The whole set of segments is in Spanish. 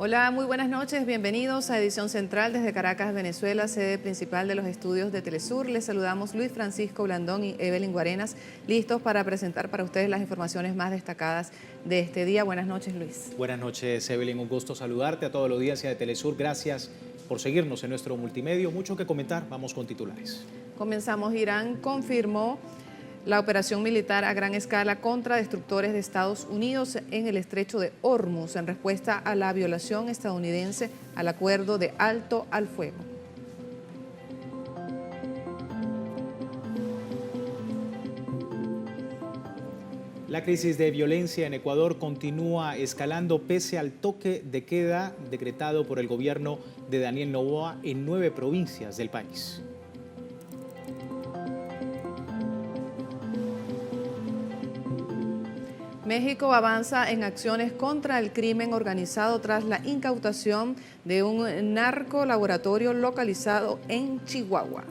Hola, muy buenas noches, bienvenidos a Edición Central desde Caracas, Venezuela, sede principal de los estudios de Telesur. Les saludamos Luis Francisco Blandón y Evelyn Guarenas, listos para presentar para ustedes las informaciones más destacadas de este día. Buenas noches, Luis. Buenas noches, Evelyn, un gusto saludarte a toda la audiencia de Telesur. Gracias por seguirnos en nuestro multimedio. Mucho que comentar, vamos con titulares. Comenzamos. Irán confirmó la operación militar a gran escala contra destructores de Estados Unidos en el estrecho de Hormuz en respuesta a la violación estadounidense al acuerdo de alto al fuego. La crisis de violencia en Ecuador continúa escalando pese al toque de queda decretado por el gobierno de Daniel Noboa en 9 provincias del país. México avanza en acciones contra el crimen organizado tras la incautación de un narcolaboratorio localizado en Chihuahua.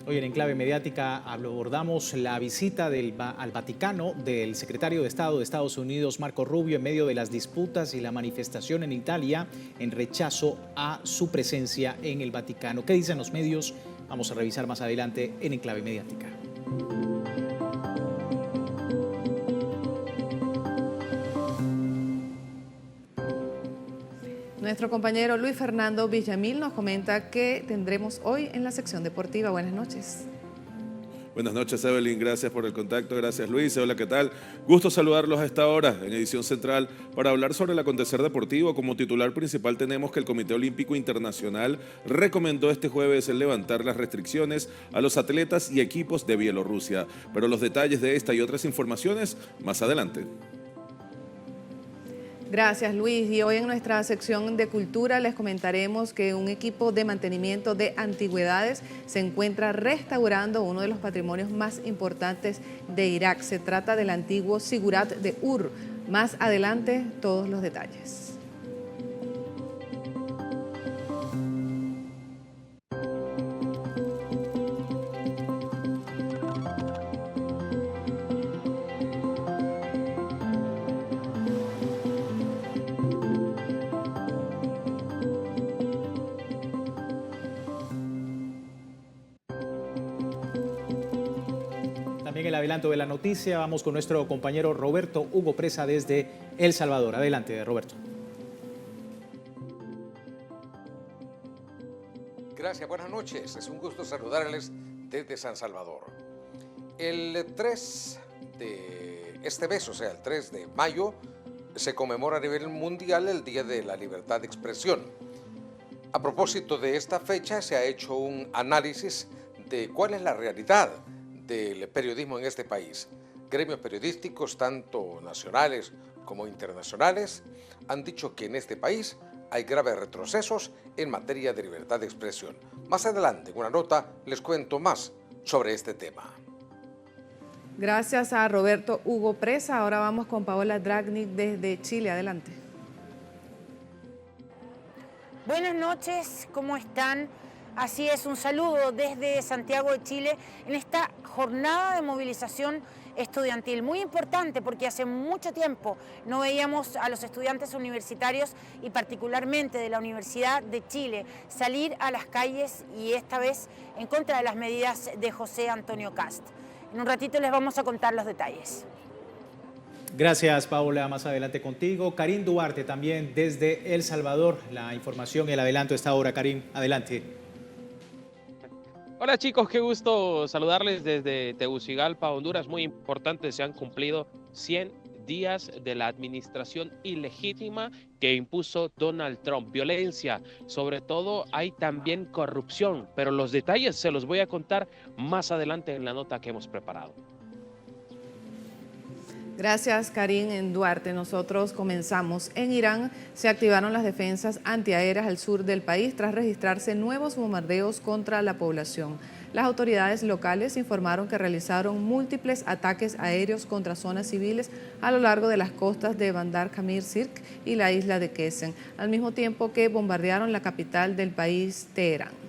Hoy en Enclave Mediática abordamos la visita al Vaticano del secretario de Estado de Estados Unidos, Marco Rubio, en medio de las disputas y la manifestación en Italia en rechazo a su presencia en el Vaticano. ¿Qué dicen los medios? Vamos a revisar más adelante en Enclave Mediática. Nuestro compañero Luis Fernando Villamil nos comenta qué tendremos hoy en la sección deportiva. Buenas noches. Buenas noches, Evelyn, gracias por el contacto, gracias Luis, hola, ¿qué tal? Gusto saludarlos a esta hora en Edición Central para hablar sobre el acontecer deportivo. Como titular principal tenemos que el Comité Olímpico Internacional recomendó este jueves el levantar las restricciones a los atletas y equipos de Bielorrusia, pero los detalles de esta y otras informaciones más adelante. Gracias, Luis. Y hoy en nuestra sección de cultura les comentaremos que un equipo de mantenimiento de antigüedades se encuentra restaurando uno de los patrimonios más importantes de Irak. Se trata del antiguo Sigurat de Ur. Más adelante, todos los detalles. También el adelanto de la noticia, vamos con nuestro compañero Roberto Hugo Presa desde El Salvador. Adelante, Roberto. Gracias, buenas noches. Es un gusto saludarles desde San Salvador. El 3 de este mes, o sea, el 3 de mayo, se conmemora a nivel mundial el Día de la Libertad de Expresión. A propósito de esta fecha, se ha hecho un análisis de cuál es la realidad del periodismo en este país. Gremios periodísticos, tanto nacionales como internacionales, han dicho que en este país hay graves retrocesos en materia de libertad de expresión. Más adelante, en una nota, les cuento más sobre este tema. Gracias a Roberto Hugo Presa. Ahora vamos con Paola Dragni desde Chile. Adelante. Buenas noches, ¿cómo están? Así es, un saludo desde Santiago de Chile en esta jornada de movilización estudiantil. Muy importante porque hace mucho tiempo no veíamos a los estudiantes universitarios y particularmente de la Universidad de Chile salir a las calles y esta vez en contra de las medidas de José Antonio Kast. En un ratito les vamos a contar los detalles. Gracias, Paola. Más adelante contigo. Karim Duarte también desde El Salvador. La información y el adelanto a esta hora. Karim, adelante. Hola chicos, qué gusto saludarles desde Tegucigalpa, Honduras. Muy importante, se han cumplido 100 días de la administración ilegítima que impuso Donald Trump. Violencia, sobre todo hay también corrupción, pero los detalles se los voy a contar más adelante en la nota que hemos preparado. Gracias, Karim. En Duarte, nosotros comenzamos. En Irán se activaron las defensas antiaéreas al sur del país tras registrarse nuevos bombardeos contra la población. Las autoridades locales informaron que realizaron múltiples ataques aéreos contra zonas civiles a lo largo de las costas de Bandar Kamir Sirk y la isla de Kesen, al mismo tiempo que bombardearon la capital del país, Teherán.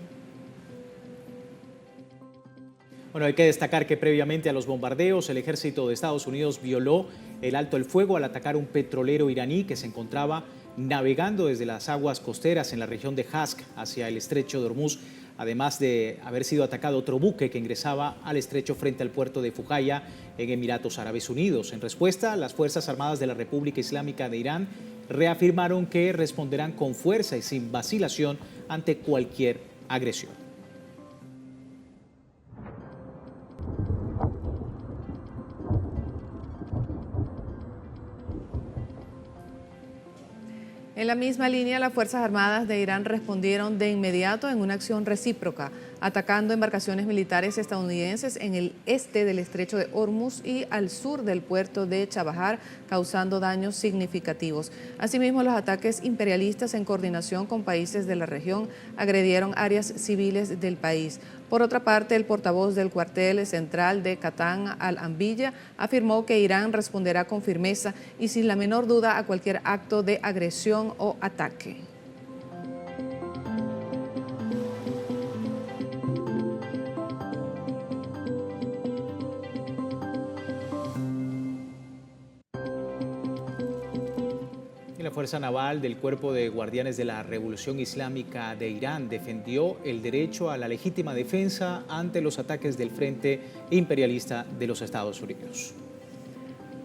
Bueno, hay que destacar que previamente a los bombardeos, el ejército de Estados Unidos violó el alto el fuego al atacar un petrolero iraní que se encontraba navegando desde las aguas costeras en la región de Hask hacia el estrecho de Hormuz, además de haber sido atacado otro buque que ingresaba al estrecho frente al puerto de Fujaya en Emiratos Árabes Unidos. En respuesta, las Fuerzas Armadas de la República Islámica de Irán reafirmaron que responderán con fuerza y sin vacilación ante cualquier agresión. En la misma línea, las Fuerzas Armadas de Irán respondieron de inmediato en una acción recíproca, atacando embarcaciones militares estadounidenses en el este del estrecho de Hormuz y al sur del puerto de Chabahar, causando daños significativos. Asimismo, los ataques imperialistas en coordinación con países de la región agredieron áreas civiles del país. Por otra parte, el portavoz del cuartel central de Katán al-Anbiya afirmó que Irán responderá con firmeza y sin la menor duda a cualquier acto de agresión o ataque. La Fuerza Naval del Cuerpo de Guardianes de la Revolución Islámica de Irán defendió el derecho a la legítima defensa ante los ataques del Frente Imperialista de los Estados Unidos.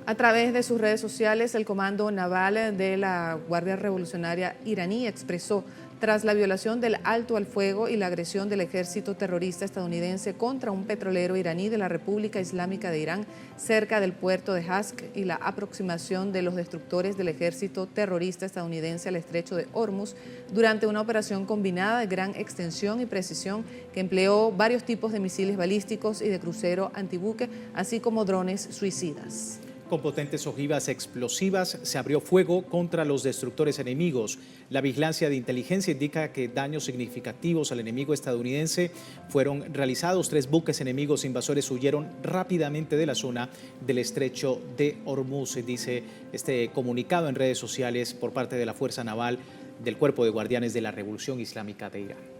A través de sus redes sociales, el Comando Naval de la Guardia Revolucionaria iraní expresó: tras la violación del alto al fuego y la agresión del ejército terrorista estadounidense contra un petrolero iraní de la República Islámica de Irán cerca del puerto de Hask y la aproximación de los destructores del ejército terrorista estadounidense al estrecho de Hormuz durante una operación combinada de gran extensión y precisión que empleó varios tipos de misiles balísticos y de crucero antibuque, así como drones suicidas. Con potentes ojivas explosivas se abrió fuego contra los destructores enemigos. La vigilancia de inteligencia indica que daños significativos al enemigo estadounidense fueron realizados. 3 buques enemigos invasores huyeron rápidamente de la zona del estrecho de Hormuz, dice este comunicado en redes sociales por parte de la Fuerza Naval del Cuerpo de Guardianes de la Revolución Islámica de Irán.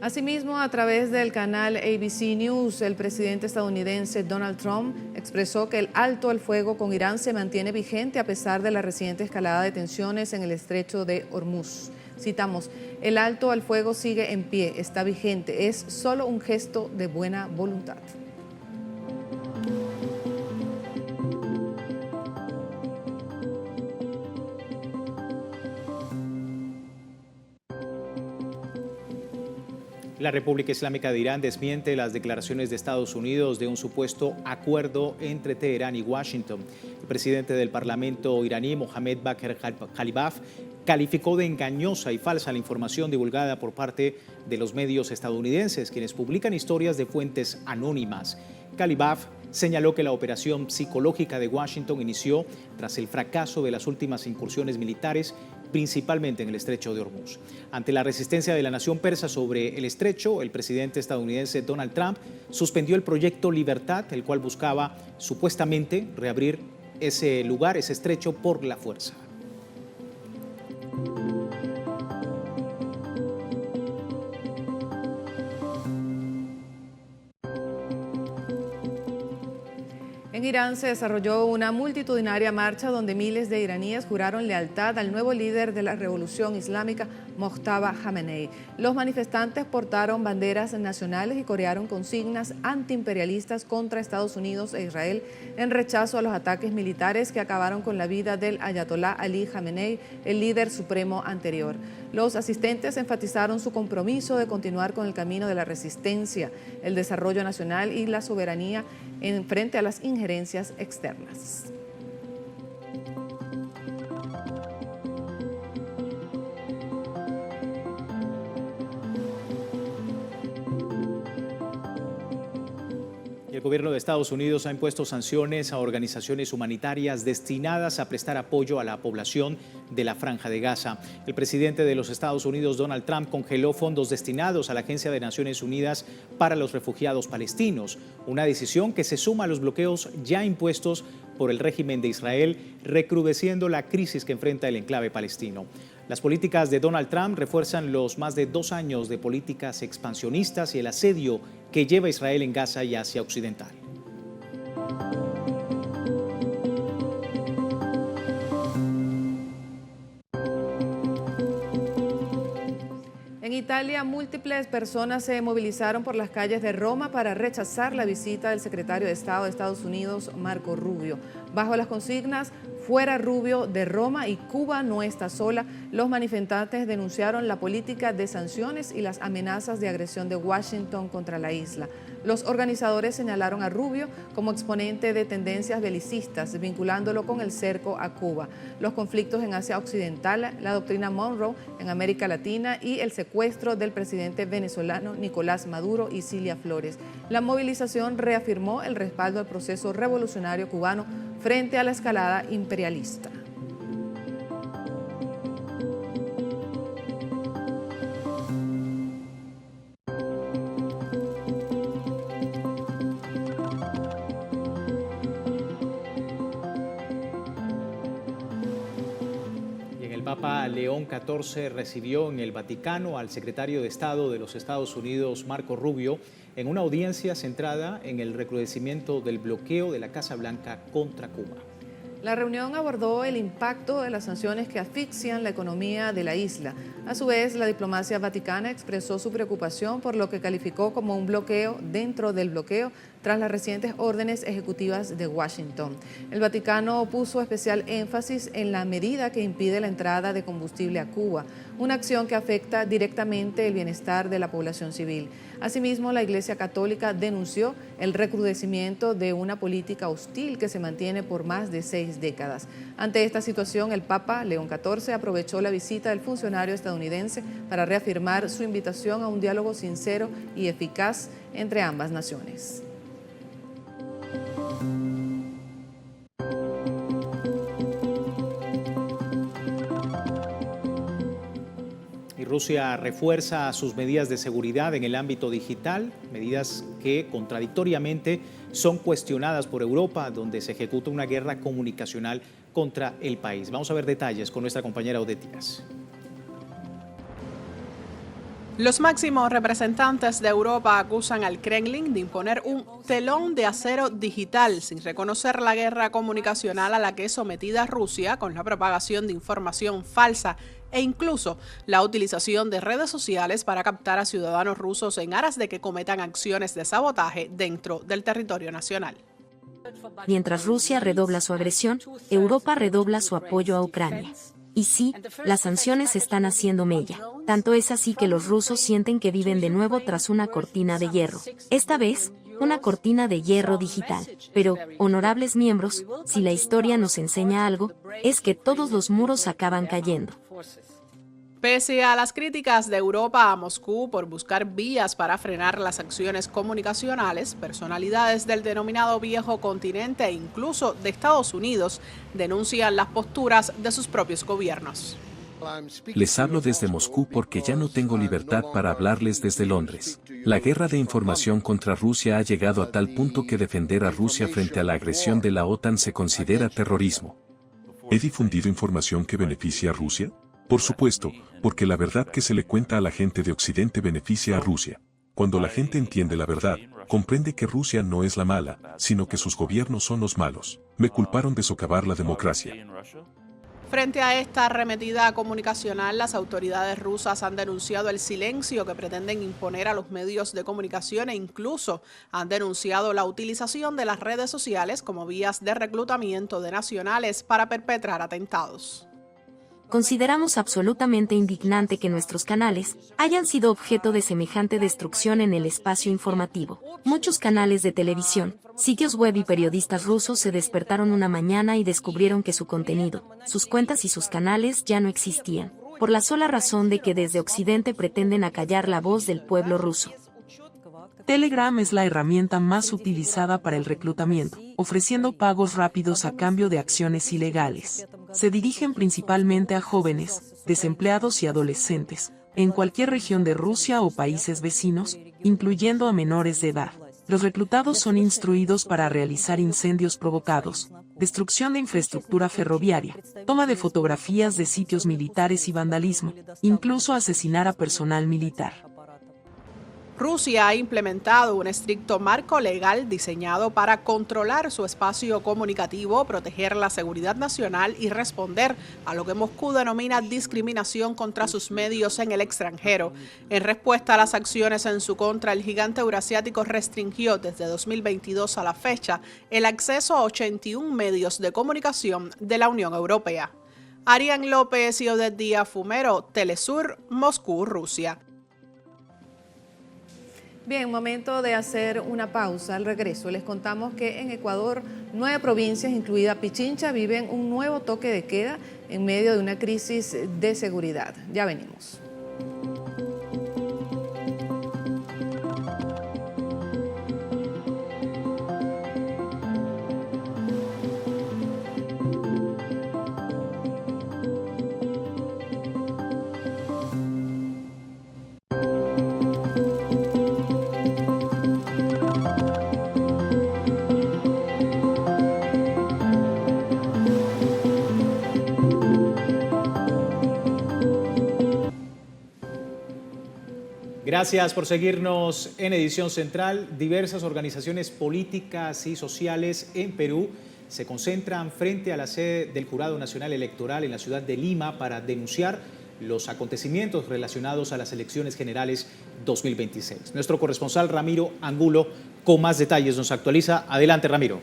Asimismo, a través del canal ABC News, el presidente estadounidense Donald Trump expresó que el alto al fuego con Irán se mantiene vigente a pesar de la reciente escalada de tensiones en el estrecho de Hormuz. Citamos: el alto al fuego sigue en pie, está vigente, es solo un gesto de buena voluntad. La República Islámica de Irán desmiente las declaraciones de Estados Unidos de un supuesto acuerdo entre Teherán y Washington. El presidente del Parlamento iraní, Mohammad Bagher Khalibaf, calificó de engañosa y falsa la información divulgada por parte de los medios estadounidenses, quienes publican historias de fuentes anónimas. Khalibaf señaló que la operación psicológica de Washington inició tras el fracaso de las últimas incursiones militares, principalmente en el estrecho de Hormuz. Ante la resistencia de la nación persa sobre el estrecho, el presidente estadounidense Donald Trump suspendió el proyecto Libertad, el cual buscaba supuestamente reabrir ese lugar, ese estrecho, por la fuerza. En Irán se desarrolló una multitudinaria marcha donde miles de iraníes juraron lealtad al nuevo líder de la revolución islámica, Mojtaba Khamenei. Los manifestantes portaron banderas nacionales y corearon consignas antiimperialistas contra Estados Unidos e Israel en rechazo a los ataques militares que acabaron con la vida del ayatolá Ali Khamenei, el líder supremo anterior. Los asistentes enfatizaron su compromiso de continuar con el camino de la resistencia, el desarrollo nacional y la soberanía en frente a las injerencias externas. El gobierno de Estados Unidos ha impuesto sanciones a organizaciones humanitarias destinadas a prestar apoyo a la población de la Franja de Gaza. El presidente de los Estados Unidos, Donald Trump, congeló fondos destinados a la Agencia de Naciones Unidas para los Refugiados Palestinos, una decisión que se suma a los bloqueos ya impuestos por el régimen de Israel, recrudeciendo la crisis que enfrenta el enclave palestino. Las políticas de Donald Trump refuerzan los más de 2 años de políticas expansionistas y el asedio que lleva Israel en Gaza y Asia Occidental. En Italia, múltiples personas se movilizaron por las calles de Roma para rechazar la visita del secretario de Estado de Estados Unidos, Marco Rubio. Bajo las consignas "Fuera Rubio de Roma" y "Cuba no está sola", los manifestantes denunciaron la política de sanciones y las amenazas de agresión de Washington contra la isla. Los organizadores señalaron a Rubio como exponente de tendencias belicistas, vinculándolo con el cerco a Cuba, los conflictos en Asia Occidental, la doctrina Monroe en América Latina y el secuestro del presidente venezolano Nicolás Maduro y Cilia Flores. La movilización reafirmó el respaldo al proceso revolucionario cubano frente a la escalada imperialista. Papa León XIV recibió en el Vaticano al secretario de Estado de los Estados Unidos, Marco Rubio, en una audiencia centrada en el recrudecimiento del bloqueo de la Casa Blanca contra Cuba. La reunión abordó el impacto de las sanciones que asfixian la economía de la isla. A su vez, la diplomacia vaticana expresó su preocupación por lo que calificó como un bloqueo dentro del bloqueo tras las recientes órdenes ejecutivas de Washington. El Vaticano puso especial énfasis en la medida que impide la entrada de combustible a Cuba, una acción que afecta directamente el bienestar de la población civil. Asimismo, la Iglesia Católica denunció el recrudecimiento de una política hostil que se mantiene por más de 6 décadas. Ante esta situación, el Papa León XIV aprovechó la visita del funcionario estadounidense para reafirmar su invitación a un diálogo sincero y eficaz entre ambas naciones. Rusia refuerza sus medidas de seguridad en el ámbito digital, medidas que contradictoriamente son cuestionadas por Europa, donde se ejecuta una guerra comunicacional contra el país. Vamos a ver detalles con nuestra compañera Odette Díaz. Los máximos representantes de Europa acusan al Kremlin de imponer un telón de acero digital sin reconocer la guerra comunicacional a la que es sometida Rusia con la propagación de información falsa e incluso la utilización de redes sociales para captar a ciudadanos rusos en aras de que cometan acciones de sabotaje dentro del territorio nacional. Mientras Rusia redobla su agresión, Europa redobla su apoyo a Ucrania. Y sí, las sanciones están haciendo mella. Tanto es así que los rusos sienten que viven de nuevo tras una cortina de hierro. Esta vez, una cortina de hierro digital. Pero, honorables miembros, si la historia nos enseña algo, es que todos los muros acaban cayendo. Pese a las críticas de Europa a Moscú por buscar vías para frenar las acciones comunicacionales, personalidades del denominado viejo continente e incluso de Estados Unidos denuncian las posturas de sus propios gobiernos. Les hablo desde Moscú porque ya no tengo libertad para hablarles desde Londres. La guerra de información contra Rusia ha llegado a tal punto que defender a Rusia frente a la agresión de la OTAN se considera terrorismo. ¿He difundido información que beneficia a Rusia? Por supuesto, porque la verdad que se le cuenta a la gente de Occidente beneficia a Rusia. Cuando la gente entiende la verdad, comprende que Rusia no es la mala, sino que sus gobiernos son los malos. Me culparon de socavar la democracia. Frente a esta arremetida comunicacional, las autoridades rusas han denunciado el silencio que pretenden imponer a los medios de comunicación e incluso han denunciado la utilización de las redes sociales como vías de reclutamiento de nacionales para perpetrar atentados. Consideramos absolutamente indignante que nuestros canales hayan sido objeto de semejante destrucción en el espacio informativo. Muchos canales de televisión, sitios web y periodistas rusos se despertaron una mañana y descubrieron que su contenido, sus cuentas y sus canales ya no existían, por la sola razón de que desde Occidente pretenden acallar la voz del pueblo ruso. Telegram es la herramienta más utilizada para el reclutamiento, ofreciendo pagos rápidos a cambio de acciones ilegales. Se dirigen principalmente a jóvenes, desempleados y adolescentes, en cualquier región de Rusia o países vecinos, incluyendo a menores de edad. Los reclutados son instruidos para realizar incendios provocados, destrucción de infraestructura ferroviaria, toma de fotografías de sitios militares y vandalismo, incluso asesinar a personal militar. Rusia ha implementado un estricto marco legal diseñado para controlar su espacio comunicativo, proteger la seguridad nacional y responder a lo que Moscú denomina discriminación contra sus medios en el extranjero. En respuesta a las acciones en su contra, el gigante eurasiático restringió desde 2022 a la fecha el acceso a 81 medios de comunicación de la Unión Europea. Arián López y Odette Díaz Fumero, Telesur, Moscú, Rusia. Bien, momento de hacer una pausa. Al regreso les contamos que en Ecuador 9 provincias, incluida Pichincha, viven un nuevo toque de queda en medio de una crisis de seguridad. Ya venimos. Gracias por seguirnos en Edición Central. Diversas organizaciones políticas y sociales en Perú se concentran frente a la sede del Jurado Nacional Electoral en la ciudad de Lima para denunciar los acontecimientos relacionados a las elecciones generales 2026. Nuestro corresponsal Ramiro Angulo con más detalles nos actualiza. Adelante, Ramiro.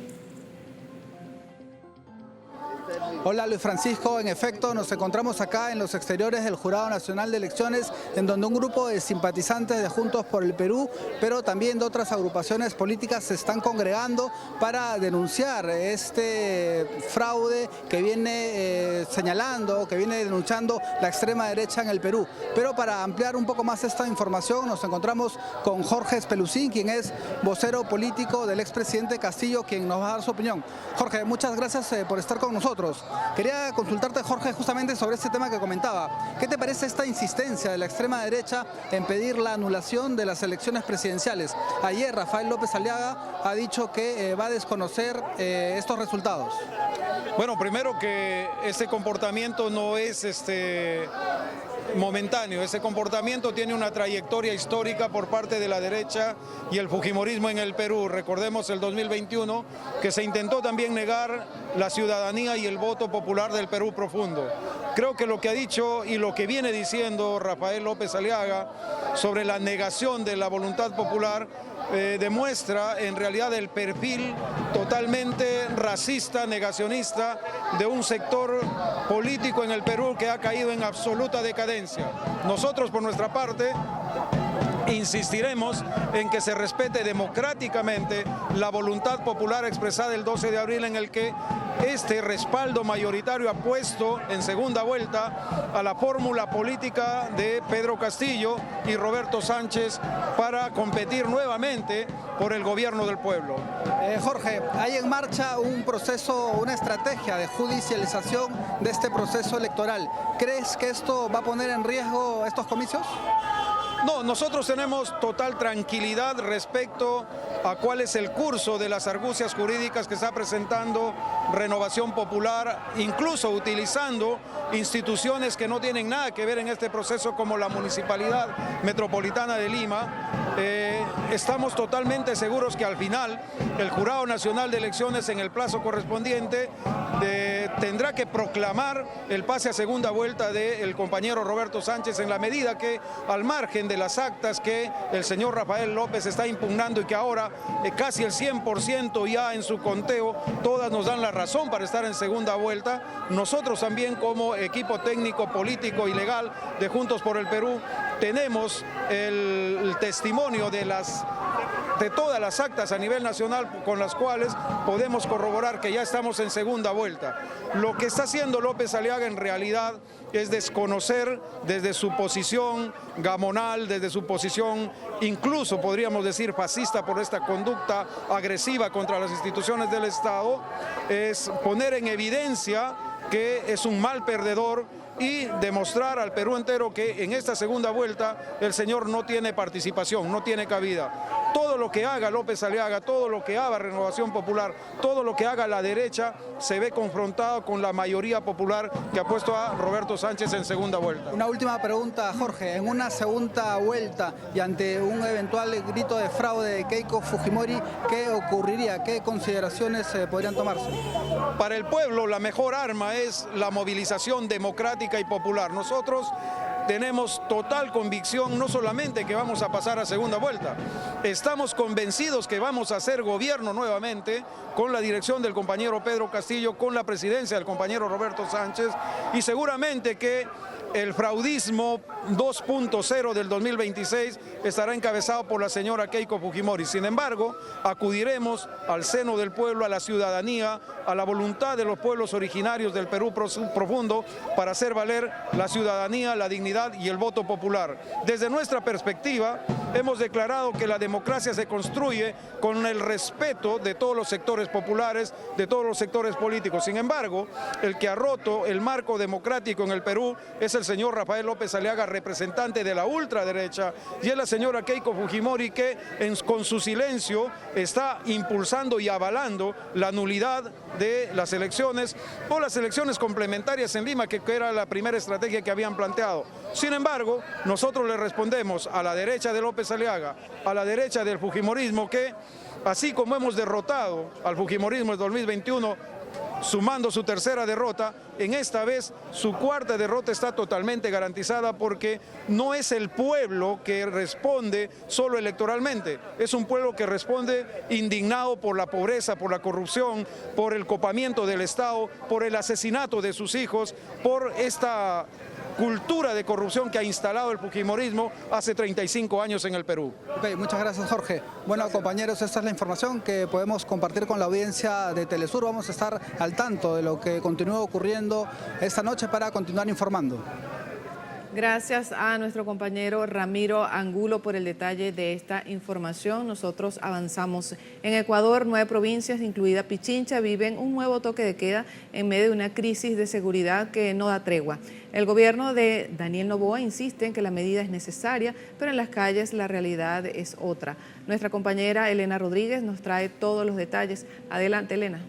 Hola Luis Francisco, en efecto nos encontramos acá en los exteriores del Jurado Nacional de Elecciones, en donde un grupo de simpatizantes de Juntos por el Perú, pero también de otras agrupaciones políticas se están congregando para denunciar este fraude que viene señalando, que viene denunciando la extrema derecha en el Perú. Pero para ampliar un poco más esta información nos encontramos con Jorge Espelucín, quien es vocero político del expresidente Castillo, quien nos va a dar su opinión. Jorge, muchas gracias por estar con nosotros. Quería consultarte, Jorge, justamente sobre este tema que comentaba. ¿Qué te parece esta insistencia de la extrema derecha en pedir la anulación de las elecciones presidenciales? Ayer Rafael López Aliaga ha dicho que va a desconocer estos resultados. Bueno, primero que ese comportamiento no es momentáneo. Ese comportamiento tiene una trayectoria histórica por parte de la derecha y el fujimorismo en el Perú. Recordemos el 2021, que se intentó también negar la ciudadanía y el voto popular del Perú profundo. Creo que lo que ha dicho y lo que viene diciendo Rafael López Aliaga sobre la negación de la voluntad popular demuestra en realidad el perfil totalmente racista, negacionista de un sector político en el Perú que ha caído en absoluta decadencia. Nosotros, por nuestra parte, insistiremos en que se respete democráticamente la voluntad popular expresada el 12 de abril, en el que este respaldo mayoritario ha puesto en segunda vuelta a la fórmula política de Pedro Castillo y Roberto Sánchez para competir nuevamente por el gobierno del pueblo. Jorge, hay en marcha un proceso, una estrategia de judicialización de este proceso electoral. ¿Crees que esto va a poner en riesgo estos comicios? No, nosotros tenemos total tranquilidad respecto a cuál es el curso de las argucias jurídicas que está presentando Renovación Popular, incluso utilizando instituciones que no tienen nada que ver en este proceso, como la Municipalidad Metropolitana de Lima. Estamos totalmente seguros que al final el Jurado Nacional de Elecciones, en el plazo correspondiente, tendrá que proclamar el pase a segunda vuelta del compañero Roberto Sánchez, en la medida que, al margen de las actas que el señor Rafael López está impugnando y que ahora casi el 100% ya en su conteo, todas nos dan la razón para estar en segunda vuelta, nosotros también, como equipo técnico, político y legal de Juntos por el Perú, tenemos el testimonio de todas las actas a nivel nacional con las cuales podemos corroborar que ya estamos en segunda vuelta. Lo que está haciendo López Aliaga en realidad es desconocer desde su posición gamonal, desde su posición incluso podríamos decir fascista por esta conducta agresiva contra las instituciones del Estado, es poner en evidencia que es un mal perdedor y demostrar al Perú entero que en esta segunda vuelta el señor no tiene participación, no tiene cabida. todo lo que haga López Aliaga, todo lo que haga Renovación Popular, todo lo que haga la derecha, se ve confrontado con la mayoría popular que ha puesto a Roberto Sánchez en segunda vuelta. Una última pregunta, Jorge. En una segunda vuelta y ante un eventual grito de fraude de Keiko Fujimori, ¿qué ocurriría? ¿Qué consideraciones podrían tomarse? Para el pueblo, la mejor arma es la movilización democrática y popular. Nosotros tenemos total convicción no solamente que vamos a pasar a segunda vuelta, estamos convencidos que vamos a hacer gobierno nuevamente con la dirección del compañero Pedro Castillo, con la presidencia del compañero Roberto Sánchez, y seguramente que el fraudismo 2.0 del 2026 estará encabezado por la señora Keiko Fujimori. Sin embargo, acudiremos al seno del pueblo, a la ciudadanía, a la voluntad de los pueblos originarios del Perú profundo para hacer valer la ciudadanía, la dignidad y el voto popular. Desde nuestra perspectiva, hemos declarado que la democracia se construye con el respeto de todos los sectores populares, de todos los sectores políticos. Sin embargo, el que ha roto el marco democrático en el Perú es el señor Rafael López Aliaga, representante de la ultraderecha, y es la señora Keiko Fujimori que con su silencio está impulsando y avalando la nulidad de las elecciones o las elecciones complementarias en Lima, que era la primera estrategia que habían planteado. Sin embargo, nosotros le respondemos a la derecha de López Aliaga, a la derecha del fujimorismo, que así como hemos derrotado al fujimorismo en 2021, sumando su tercera derrota, en esta vez su cuarta derrota está totalmente garantizada, porque no es el pueblo que responde solo electoralmente, es un pueblo que responde indignado por la pobreza, por la corrupción, por el copamiento del Estado, por el asesinato de sus hijos, por esta cultura de corrupción que ha instalado el fujimorismo hace 35 años en el Perú. Ok, muchas gracias, Jorge. Bueno, compañeros, esta es la información que podemos compartir con la audiencia de Telesur. Vamos a estar al tanto de lo que continúa ocurriendo esta noche para continuar informando. Gracias a nuestro compañero Ramiro Angulo por el detalle de esta información. Nosotros avanzamos. En Ecuador, 9 provincias, incluida Pichincha, viven un nuevo toque de queda en medio de una crisis de seguridad que no da tregua. El gobierno de Daniel Noboa insiste en que la medida es necesaria, pero en las calles la realidad es otra. Nuestra compañera Elena Rodríguez nos trae todos los detalles. Adelante, Elena.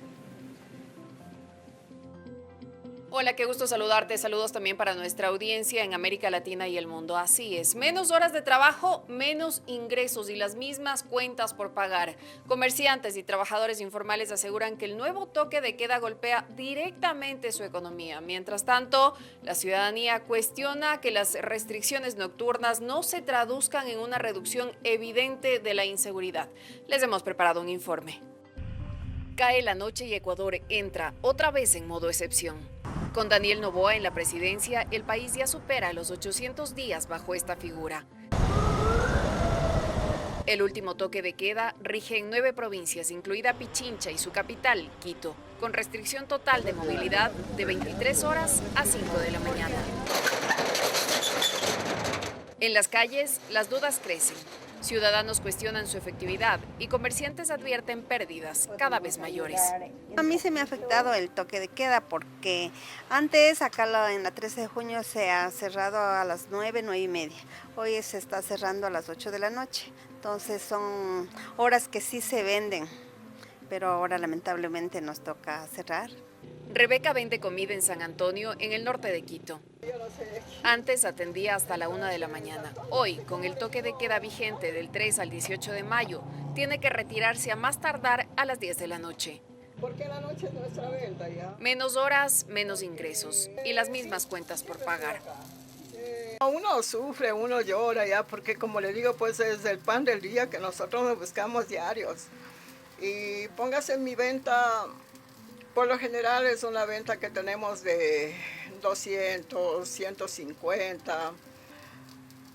Hola, qué gusto saludarte. Saludos también para nuestra audiencia en América Latina y el mundo. Así es, menos horas de trabajo, menos ingresos y las mismas cuentas por pagar. Comerciantes y trabajadores informales aseguran que el nuevo toque de queda golpea directamente su economía. Mientras tanto, la ciudadanía cuestiona que las restricciones nocturnas no se traduzcan en una reducción evidente de la inseguridad. Les hemos preparado un informe. Cae la noche y Ecuador entra otra vez en modo excepción. Con Daniel Noboa en la presidencia, el país ya supera los 800 días bajo esta figura. El último toque de queda rige en 9 provincias, incluida Pichincha y su capital, Quito, con restricción total de movilidad de 23 horas a 5 de la mañana. En las calles, las dudas crecen. Ciudadanos cuestionan su efectividad y comerciantes advierten pérdidas cada vez mayores. A mí se me ha afectado el toque de queda porque antes acá en la 13 de junio se ha cerrado a las 9, 9 y media. Hoy se está cerrando a las 8 de la noche. Entonces son horas que sí se venden, pero ahora lamentablemente nos toca cerrar. Rebeca vende comida en San Antonio, en el norte de Quito. Antes atendía hasta la 1 de la mañana. Hoy, con el toque de queda vigente del 3 al 18 de mayo, tiene que retirarse a más tardar a las 10 de la noche. Porque la noche es nuestra venta ya. Menos horas, menos ingresos y las mismas cuentas por pagar. Uno sufre, uno llora ya, porque como le digo, pues es el pan del día que nosotros nos buscamos diarios. Y póngase en mi venta. Por lo general es una venta que tenemos de 200, 150.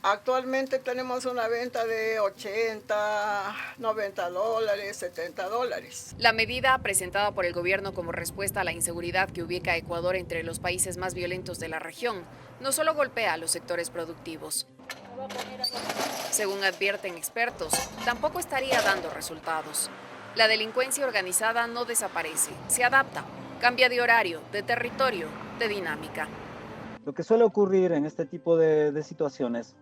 Actualmente tenemos una venta de 80, 90 dólares, 70 dólares. La medida presentada por el gobierno como respuesta a la inseguridad que ubica a Ecuador entre los países más violentos de la región no solo golpea a los sectores productivos. Según advierten expertos, tampoco estaría dando resultados. La delincuencia organizada no desaparece, se adapta, cambia de horario, de territorio, de dinámica. Lo que suele ocurrir en este tipo de situaciones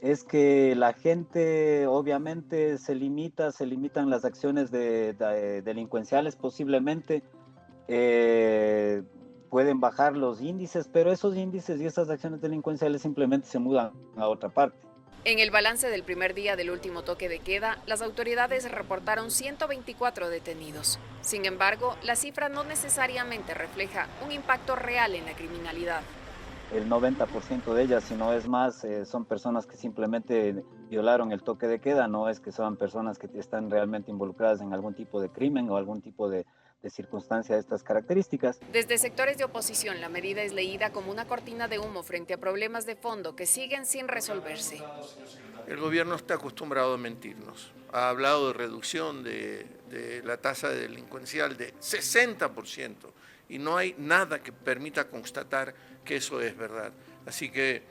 es que la gente obviamente se limitan las acciones delincuenciales posiblemente, pueden bajar los índices, pero esos índices y esas acciones delincuenciales simplemente se mudan a otra parte. En el balance del primer día del último toque de queda, las autoridades reportaron 124 detenidos. Sin embargo, la cifra no necesariamente refleja un impacto real en la criminalidad. El 90% de ellas, si no es más, son personas que simplemente violaron el toque de queda, no es que sean personas que están realmente involucradas en algún tipo de crimen o algún tipo de circunstancia de estas características. Desde sectores de oposición, la medida es leída como una cortina de humo frente a problemas de fondo que siguen sin resolverse. El gobierno está acostumbrado a mentirnos. Ha hablado de reducción de la tasa delincuencial de 60% y no hay nada que permita constatar que eso es verdad. Así que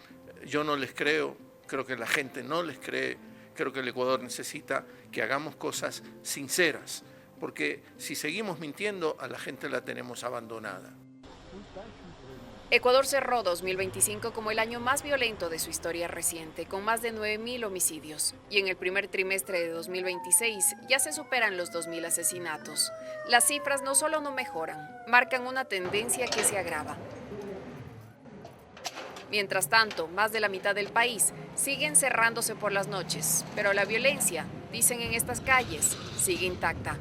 yo no les creo que la gente no les cree, creo que el Ecuador necesita que hagamos cosas sinceras, porque si seguimos mintiendo, a la gente la tenemos abandonada. Ecuador cerró 2025 como el año más violento de su historia reciente, con más de 9.000 homicidios. Y en el primer trimestre de 2026 ya se superan los 2.000 asesinatos. Las cifras no solo no mejoran, marcan una tendencia que se agrava. Mientras tanto, más de la mitad del país sigue encerrándose por las noches, pero la violencia, dicen en estas calles, sigue intacta.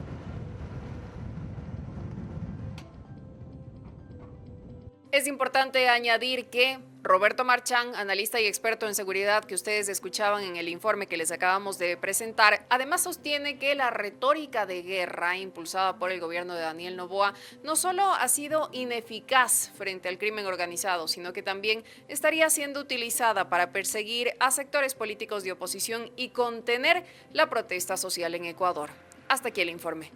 Es importante añadir que Roberto Marchán, analista y experto en seguridad que ustedes escuchaban en el informe que les acabamos de presentar, además sostiene que la retórica de guerra impulsada por el gobierno de Daniel Noboa no solo ha sido ineficaz frente al crimen organizado, sino que también estaría siendo utilizada para perseguir a sectores políticos de oposición y contener la protesta social en Ecuador. Hasta aquí el informe.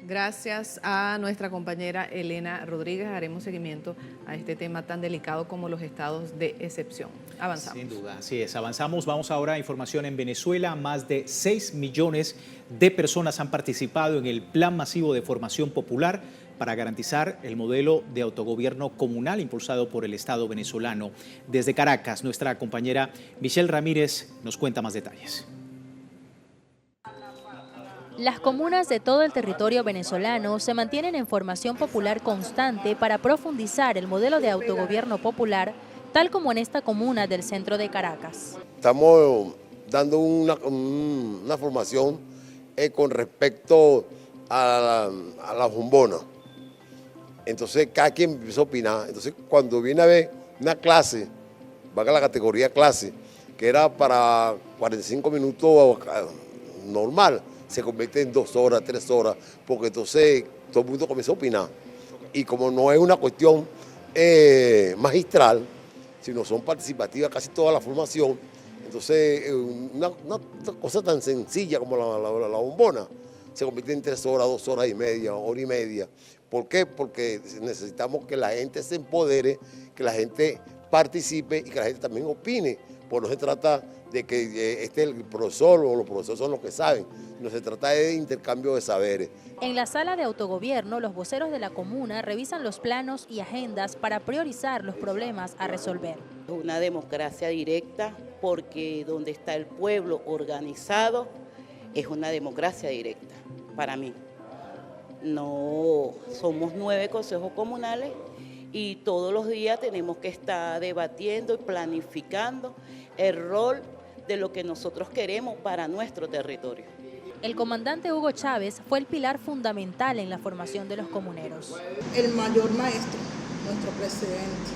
Gracias a nuestra compañera Elena Rodríguez. Haremos seguimiento a este tema tan delicado como los estados de excepción. Avanzamos. Sin duda, así es. Avanzamos. Vamos ahora a información en Venezuela. Más de 6 millones de personas han participado en el Plan Masivo de Formación Popular para garantizar el modelo de autogobierno comunal impulsado por el Estado venezolano. Desde Caracas, nuestra compañera Michelle Ramírez nos cuenta más detalles. Las comunas de todo el territorio venezolano se mantienen en formación popular constante para profundizar el modelo de autogobierno popular, tal como en esta comuna del centro de Caracas. Estamos dando una formación con respecto a la bombona. Entonces cada quien empieza a opinar. Entonces cuando viene a ver una clase, valga la categoría clase, que era para 45 minutos normal, se convierte en 2 horas, 3 horas, porque entonces todo el mundo comienza a opinar. Y como no es una cuestión magistral, sino son participativas casi toda la formación, entonces una cosa tan sencilla como la bombona se convierte en 3 horas, 2 horas y media, hora y media. ¿Por qué? Porque necesitamos que la gente se empodere, que la gente participe y que la gente también opine. Pues no se trata de que el profesor o los profesores son los que saben, no se trata de intercambio de saberes. En la sala de autogobierno, los voceros de la comuna revisan los planos y agendas para priorizar los problemas a resolver. Una democracia directa, porque donde está el pueblo organizado es una democracia directa, para mí. No, somos 9 consejos comunales y todos los días tenemos que estar debatiendo y planificando el rol de lo que nosotros queremos para nuestro territorio. El comandante Hugo Chávez fue el pilar fundamental en la formación de los comuneros. El mayor maestro, nuestro presidente,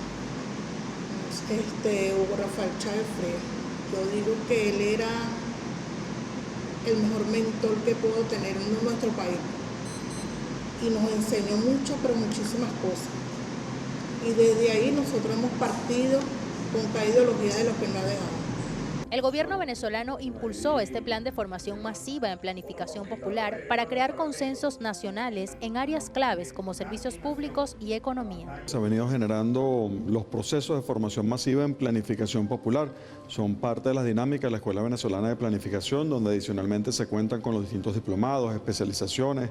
Hugo Rafael Chávez Frías. Yo digo que él era el mejor mentor que pudo tener en nuestro país. Y nos enseñó mucho, pero muchísimas cosas. Y desde ahí nosotros hemos partido con cada ideología de lo que nos ha dejado. El gobierno venezolano impulsó este plan de formación masiva en planificación popular para crear consensos nacionales en áreas claves como servicios públicos y economía. Se han venido generando los procesos de formación masiva en planificación popular. Son parte de las dinámicas de la Escuela Venezolana de Planificación, donde adicionalmente se cuentan con los distintos diplomados, especializaciones,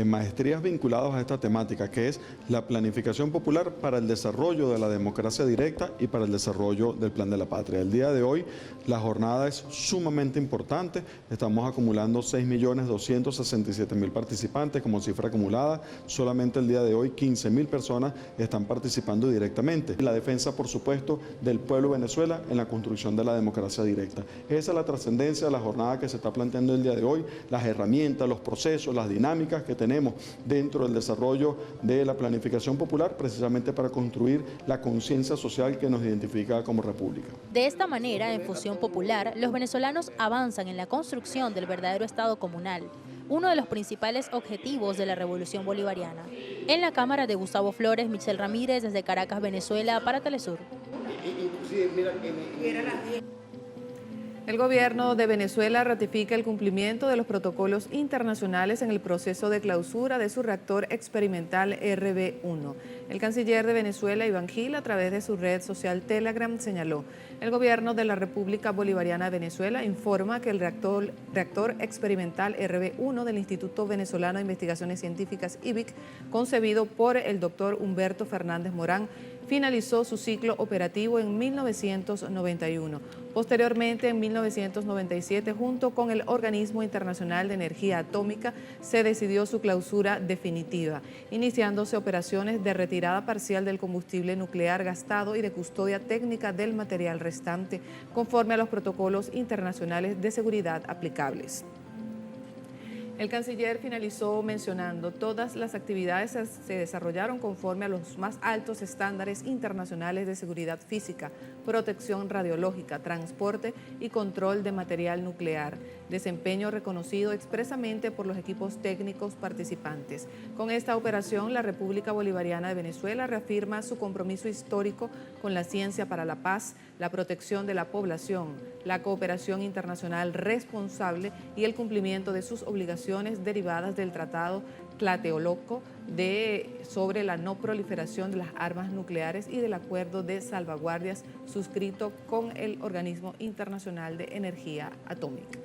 maestrías vinculadas a esta temática, que es la planificación popular para el desarrollo de la democracia directa y para el desarrollo del Plan de la Patria. El día de hoy, las La jornada es sumamente importante, estamos acumulando 6.267.000 participantes como cifra acumulada, solamente el día de hoy 15.000 personas están participando directamente. La defensa, por supuesto, del pueblo de Venezuela en la construcción de la democracia directa. Esa es la trascendencia de la jornada que se está planteando el día de hoy, las herramientas, los procesos, las dinámicas que tenemos dentro del desarrollo de la planificación popular, precisamente para construir la conciencia social que nos identifica como república. De esta manera, en Fusión Popular, los venezolanos avanzan en la construcción del verdadero Estado comunal, uno de los principales objetivos de la Revolución Bolivariana. En la cámara de Gustavo Flores, Michelle Ramírez, desde Caracas, Venezuela, para Telesur. El gobierno de Venezuela ratifica el cumplimiento de los protocolos internacionales en el proceso de clausura de su reactor experimental RB1. El canciller de Venezuela, Iván Gil, a través de su red social Telegram, señaló: el gobierno de la República Bolivariana de Venezuela informa que el reactor experimental RB1 del Instituto Venezolano de Investigaciones Científicas IBIC, concebido por el doctor Humberto Fernández Morán, finalizó su ciclo operativo en 1991. Posteriormente, en 1997, junto con el Organismo Internacional de Energía Atómica, se decidió su clausura definitiva, iniciándose operaciones de retirada parcial del combustible nuclear gastado y de custodia técnica del material restante, conforme a los protocolos internacionales de seguridad aplicables. El canciller finalizó mencionando: todas las actividades se desarrollaron conforme a los más altos estándares internacionales de seguridad física, protección radiológica, transporte y control de material nuclear, desempeño reconocido expresamente por los equipos técnicos participantes. Con esta operación, la República Bolivariana de Venezuela reafirma su compromiso histórico con la ciencia para la paz, la protección de la población, la cooperación internacional responsable y el cumplimiento de sus obligaciones derivadas del Tratado Tlatelolco sobre la no proliferación de las armas nucleares y del Acuerdo de Salvaguardias suscrito con el Organismo Internacional de Energía Atómica.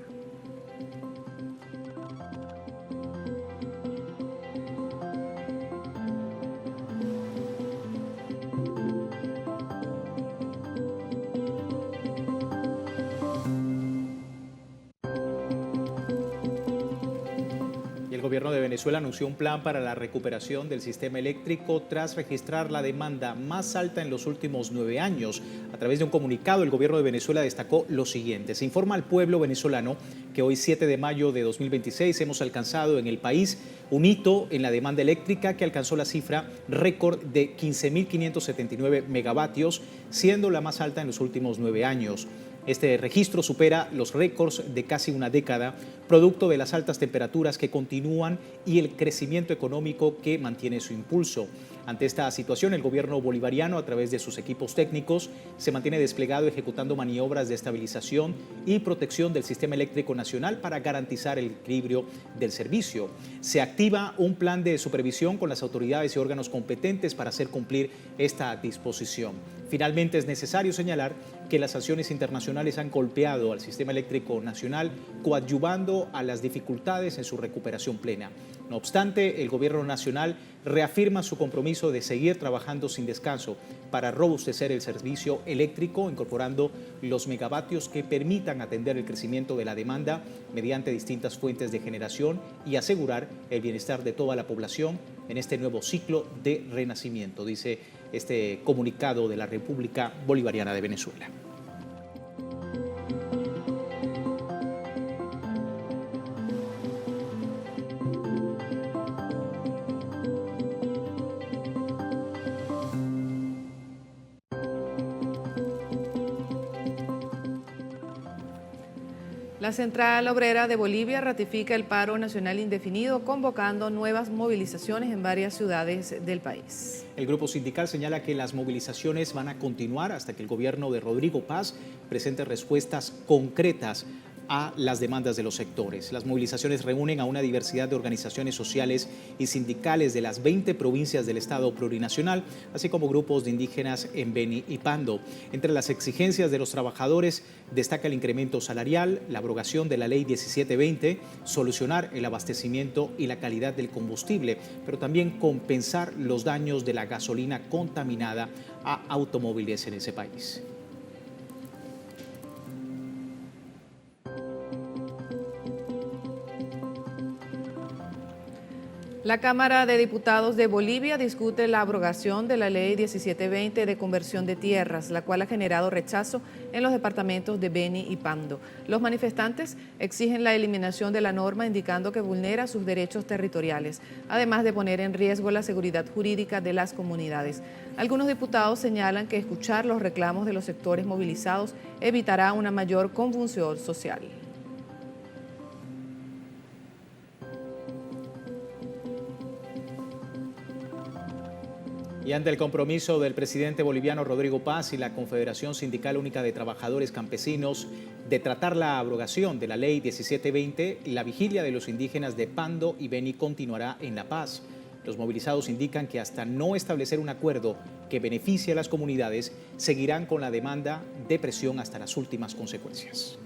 El gobierno de Venezuela anunció un plan para la recuperación del sistema eléctrico tras registrar la demanda más alta en los últimos 9 años. A través de un comunicado, el gobierno de Venezuela destacó lo siguiente: se informa al pueblo venezolano que hoy, 7 de mayo de 2026, hemos alcanzado en el país un hito en la demanda eléctrica que alcanzó la cifra récord de 15.579 megavatios, siendo la más alta en los últimos 9 años. Este registro supera los récords de casi una década, producto de las altas temperaturas que continúan y el crecimiento económico que mantiene su impulso. Ante esta situación, el gobierno bolivariano, a través de sus equipos técnicos, se mantiene desplegado ejecutando maniobras de estabilización y protección del sistema eléctrico nacional para garantizar el equilibrio del servicio. Se activa un plan de supervisión con las autoridades y órganos competentes para hacer cumplir esta disposición. Finalmente, es necesario señalar que las sanciones internacionales han golpeado al sistema eléctrico nacional, coadyuvando a las dificultades en su recuperación plena. No obstante, el gobierno nacional reafirma su compromiso de seguir trabajando sin descanso para robustecer el servicio eléctrico, incorporando los megavatios que permitan atender el crecimiento de la demanda mediante distintas fuentes de generación y asegurar el bienestar de toda la población en este nuevo ciclo de renacimiento, dice este comunicado de la República Bolivariana de Venezuela. La Central Obrera de Bolivia ratifica el paro nacional indefinido, convocando nuevas movilizaciones en varias ciudades del país. El grupo sindical señala que las movilizaciones van a continuar hasta que el gobierno de Rodrigo Paz presente respuestas concretas a las demandas de los sectores. Las movilizaciones reúnen a una diversidad de organizaciones sociales y sindicales de las 20 provincias del Estado plurinacional, así como grupos de indígenas en Beni y Pando. Entre las exigencias de los trabajadores destaca el incremento salarial, la abrogación de la Ley 1720, solucionar el abastecimiento y la calidad del combustible, pero también compensar los daños de la gasolina contaminada a automóviles en ese país. La Cámara de Diputados de Bolivia discute la abrogación de la Ley 1720 de conversión de tierras, la cual ha generado rechazo en los departamentos de Beni y Pando. Los manifestantes exigen la eliminación de la norma, indicando que vulnera sus derechos territoriales, además de poner en riesgo la seguridad jurídica de las comunidades. Algunos diputados señalan que escuchar los reclamos de los sectores movilizados evitará una mayor convulsión social. Y ante el compromiso del presidente boliviano Rodrigo Paz y la Confederación Sindical Única de Trabajadores Campesinos de tratar la abrogación de la Ley 1720, la vigilia de los indígenas de Pando y Beni continuará en La Paz. Los movilizados indican que hasta no establecer un acuerdo que beneficie a las comunidades, seguirán con la demanda de presión hasta las últimas consecuencias.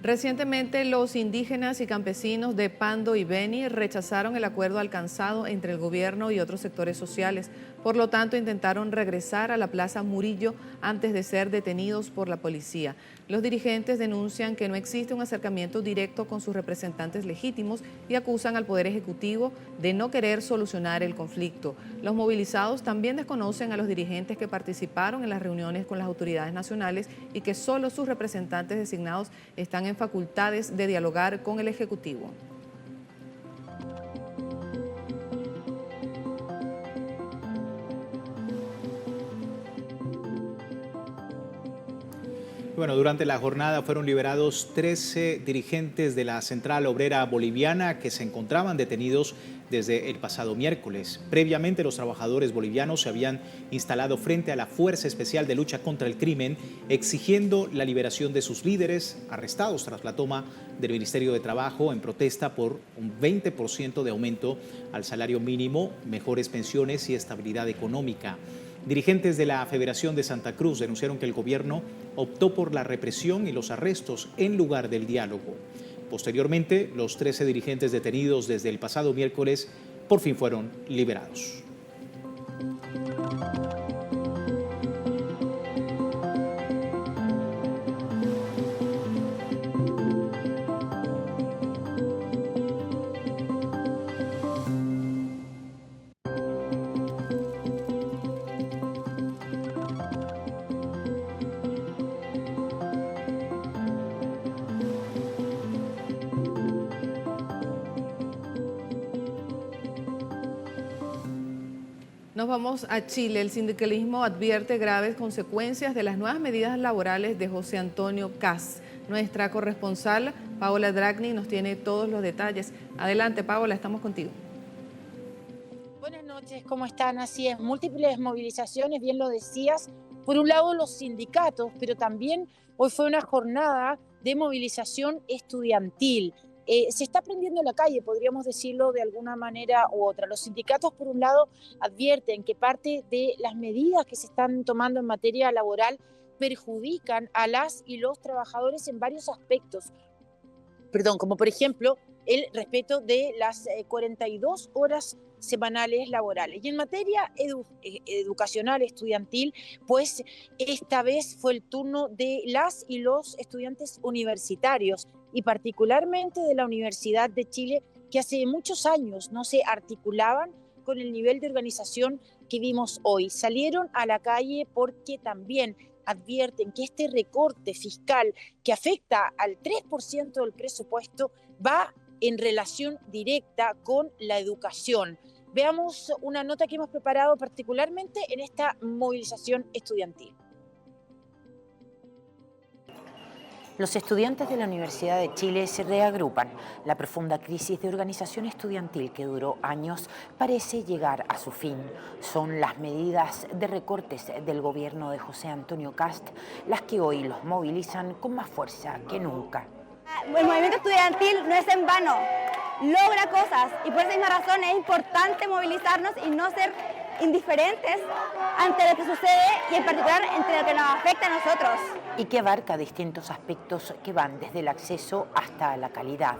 Recientemente, los indígenas y campesinos de Pando y Beni rechazaron el acuerdo alcanzado entre el gobierno y otros sectores sociales. Por lo tanto, intentaron regresar a la Plaza Murillo antes de ser detenidos por la policía. Los dirigentes denuncian que no existe un acercamiento directo con sus representantes legítimos y acusan al Poder Ejecutivo de no querer solucionar el conflicto. Los movilizados también desconocen a los dirigentes que participaron en las reuniones con las autoridades nacionales y que solo sus representantes designados están en facultades de dialogar con el Ejecutivo. Bueno, durante la jornada fueron liberados 13 dirigentes de la Central Obrera Boliviana que se encontraban detenidos desde el pasado miércoles. Previamente, los trabajadores bolivianos se habían instalado frente a la Fuerza Especial de Lucha contra el Crimen, exigiendo la liberación de sus líderes arrestados tras la toma del Ministerio de Trabajo en protesta por un 20% de aumento al salario mínimo, mejores pensiones y estabilidad económica. Dirigentes de la Federación de Santa Cruz denunciaron que el gobierno optó por la represión y los arrestos en lugar del diálogo. Posteriormente, los 13 dirigentes detenidos desde el pasado miércoles por fin fueron liberados. Nos vamos a Chile. El sindicalismo advierte graves consecuencias de las nuevas medidas laborales de José Antonio Kast. Nuestra corresponsal, Paola Dragni, nos tiene todos los detalles. Adelante, Paola, estamos contigo. Buenas noches, ¿cómo están? Así es, múltiples movilizaciones, bien lo decías. Por un lado, los sindicatos, pero también hoy fue una jornada de movilización estudiantil. Se está prendiendo la calle, podríamos decirlo de alguna manera u otra. Los sindicatos, por un lado, advierten que parte de las medidas que se están tomando en materia laboral perjudican a las y los trabajadores en varios aspectos. Como por ejemplo, el respeto de las 42 horas semanales laborales. Y en materia educacional, estudiantil, pues esta vez fue el turno de las y los estudiantes universitarios, y particularmente de la Universidad de Chile, que hace muchos años no se articulaban con el nivel de organización que vimos hoy. Salieron a la calle porque también advierten que este recorte fiscal que afecta al 3% del presupuesto va en relación directa con la educación. Veamos una nota que hemos preparado particularmente en esta movilización estudiantil. Los estudiantes de la Universidad de Chile se reagrupan. La profunda crisis de organización estudiantil que duró años parece llegar a su fin. Son las medidas de recortes del gobierno de José Antonio Kast las que hoy los movilizan con más fuerza que nunca. El movimiento estudiantil no es en vano, logra cosas y por esa misma razón es importante movilizarnos y no ser indiferentes ante lo que sucede y en particular entre lo que nos afecta a nosotros. Y que abarca distintos aspectos que van desde el acceso hasta la calidad.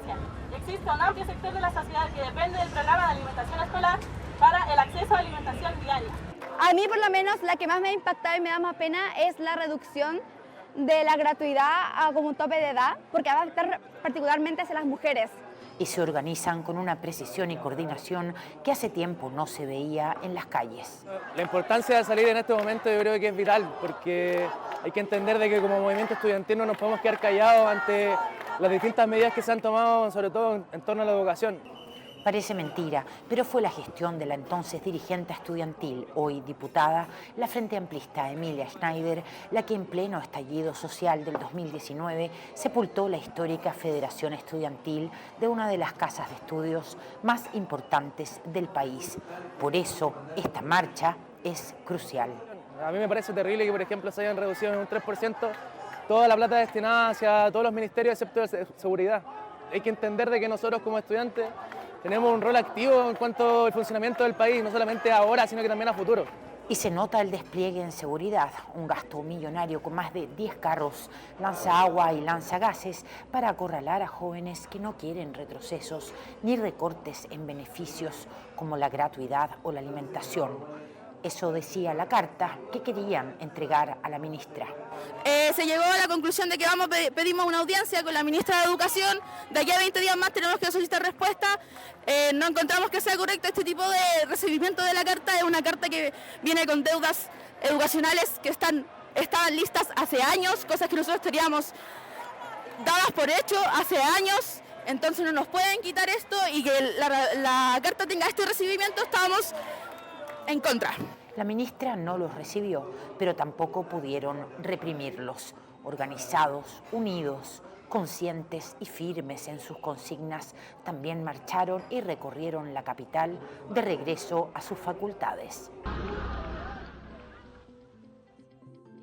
Existe un amplio sector de la sociedad que depende del programa de alimentación escolar para el acceso a alimentación diaria. A mí por lo menos la que más me ha impactado y me da más pena es la reducción de la gratuidad como un tope de edad, porque va a afectar particularmente hacia las mujeres. Y se organizan con una precisión y coordinación que hace tiempo no se veía en las calles. La importancia de salir en este momento yo creo que es vital, porque hay que entender de que como movimiento estudiantil no nos podemos quedar callados ante las distintas medidas que se han tomado, sobre todo en torno a la educación. Parece mentira, pero fue la gestión de la entonces dirigente estudiantil, hoy diputada, la Frente Amplista Emilia Schneider, la que en pleno estallido social del 2019 sepultó la histórica Federación Estudiantil de una de las casas de estudios más importantes del país. Por eso, esta marcha es crucial. A mí me parece terrible que, por ejemplo, se hayan reducido en un 3% toda la plata destinada hacia todos los ministerios excepto de seguridad. Hay que entender de que nosotros como estudiantes tenemos un rol activo en cuanto al funcionamiento del país, no solamente ahora, sino que también a futuro. Y se nota el despliegue en seguridad, un gasto millonario con más de 10 carros, lanzaagua y lanzagases para acorralar a jóvenes que no quieren retrocesos ni recortes en beneficios como la gratuidad o la alimentación. Eso decía la carta que querían entregar a la ministra. Se llegó a la conclusión de que pedimos una audiencia con la ministra de Educación. De aquí a 20 días más tenemos que solicitar respuesta. No encontramos que sea correcto este tipo de recibimiento de la carta. Es una carta que viene con deudas educacionales que estaban listas hace años, cosas que nosotros teníamos dadas por hecho hace años. Entonces no nos pueden quitar esto y que la carta tenga este recibimiento, estábamos en contra. La ministra no los recibió, pero tampoco pudieron reprimirlos. Organizados, unidos, conscientes y firmes en sus consignas, también marcharon y recorrieron la capital de regreso a sus facultades.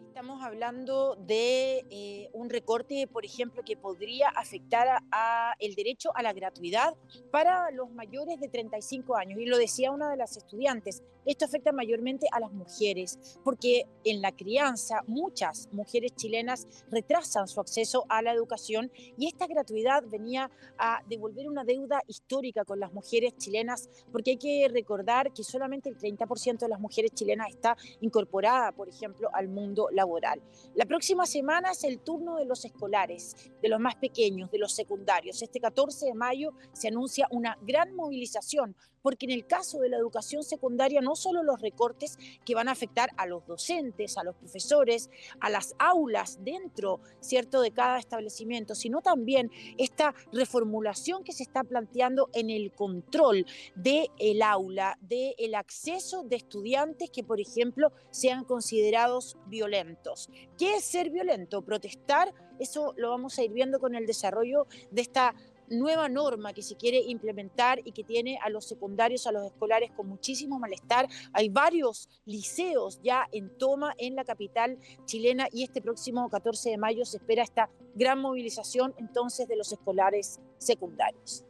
Estamos hablando de un recorte, por ejemplo, que podría afectar a el derecho a la gratuidad para los mayores de 35 años. Y lo decía una de las estudiantes, esto afecta mayormente a las mujeres, porque en la crianza muchas mujeres chilenas retrasan su acceso a la educación y esta gratuidad venía a devolver una deuda histórica con las mujeres chilenas, porque hay que recordar que solamente el 30% de las mujeres chilenas está incorporada, por ejemplo, al mundo laboral. La próxima semana es el turno de los escolares, de los más pequeños, de los secundarios. Este 14 de mayo se anuncia una gran movilización, porque en el caso de la educación secundaria no solo los recortes que van a afectar a los docentes, a los profesores, a las aulas dentro, ¿cierto?, de cada establecimiento, sino también esta reformulación que se está planteando en el control del aula, del acceso de estudiantes que, por ejemplo, sean considerados violentos. ¿Qué es ser violento? Protestar, eso lo vamos a ir viendo con el desarrollo de esta nueva norma que se quiere implementar y que tiene a los secundarios, a los escolares con muchísimo malestar. Hay varios liceos ya en toma en la capital chilena y este próximo 14 de mayo se espera esta gran movilización entonces de los escolares secundarios.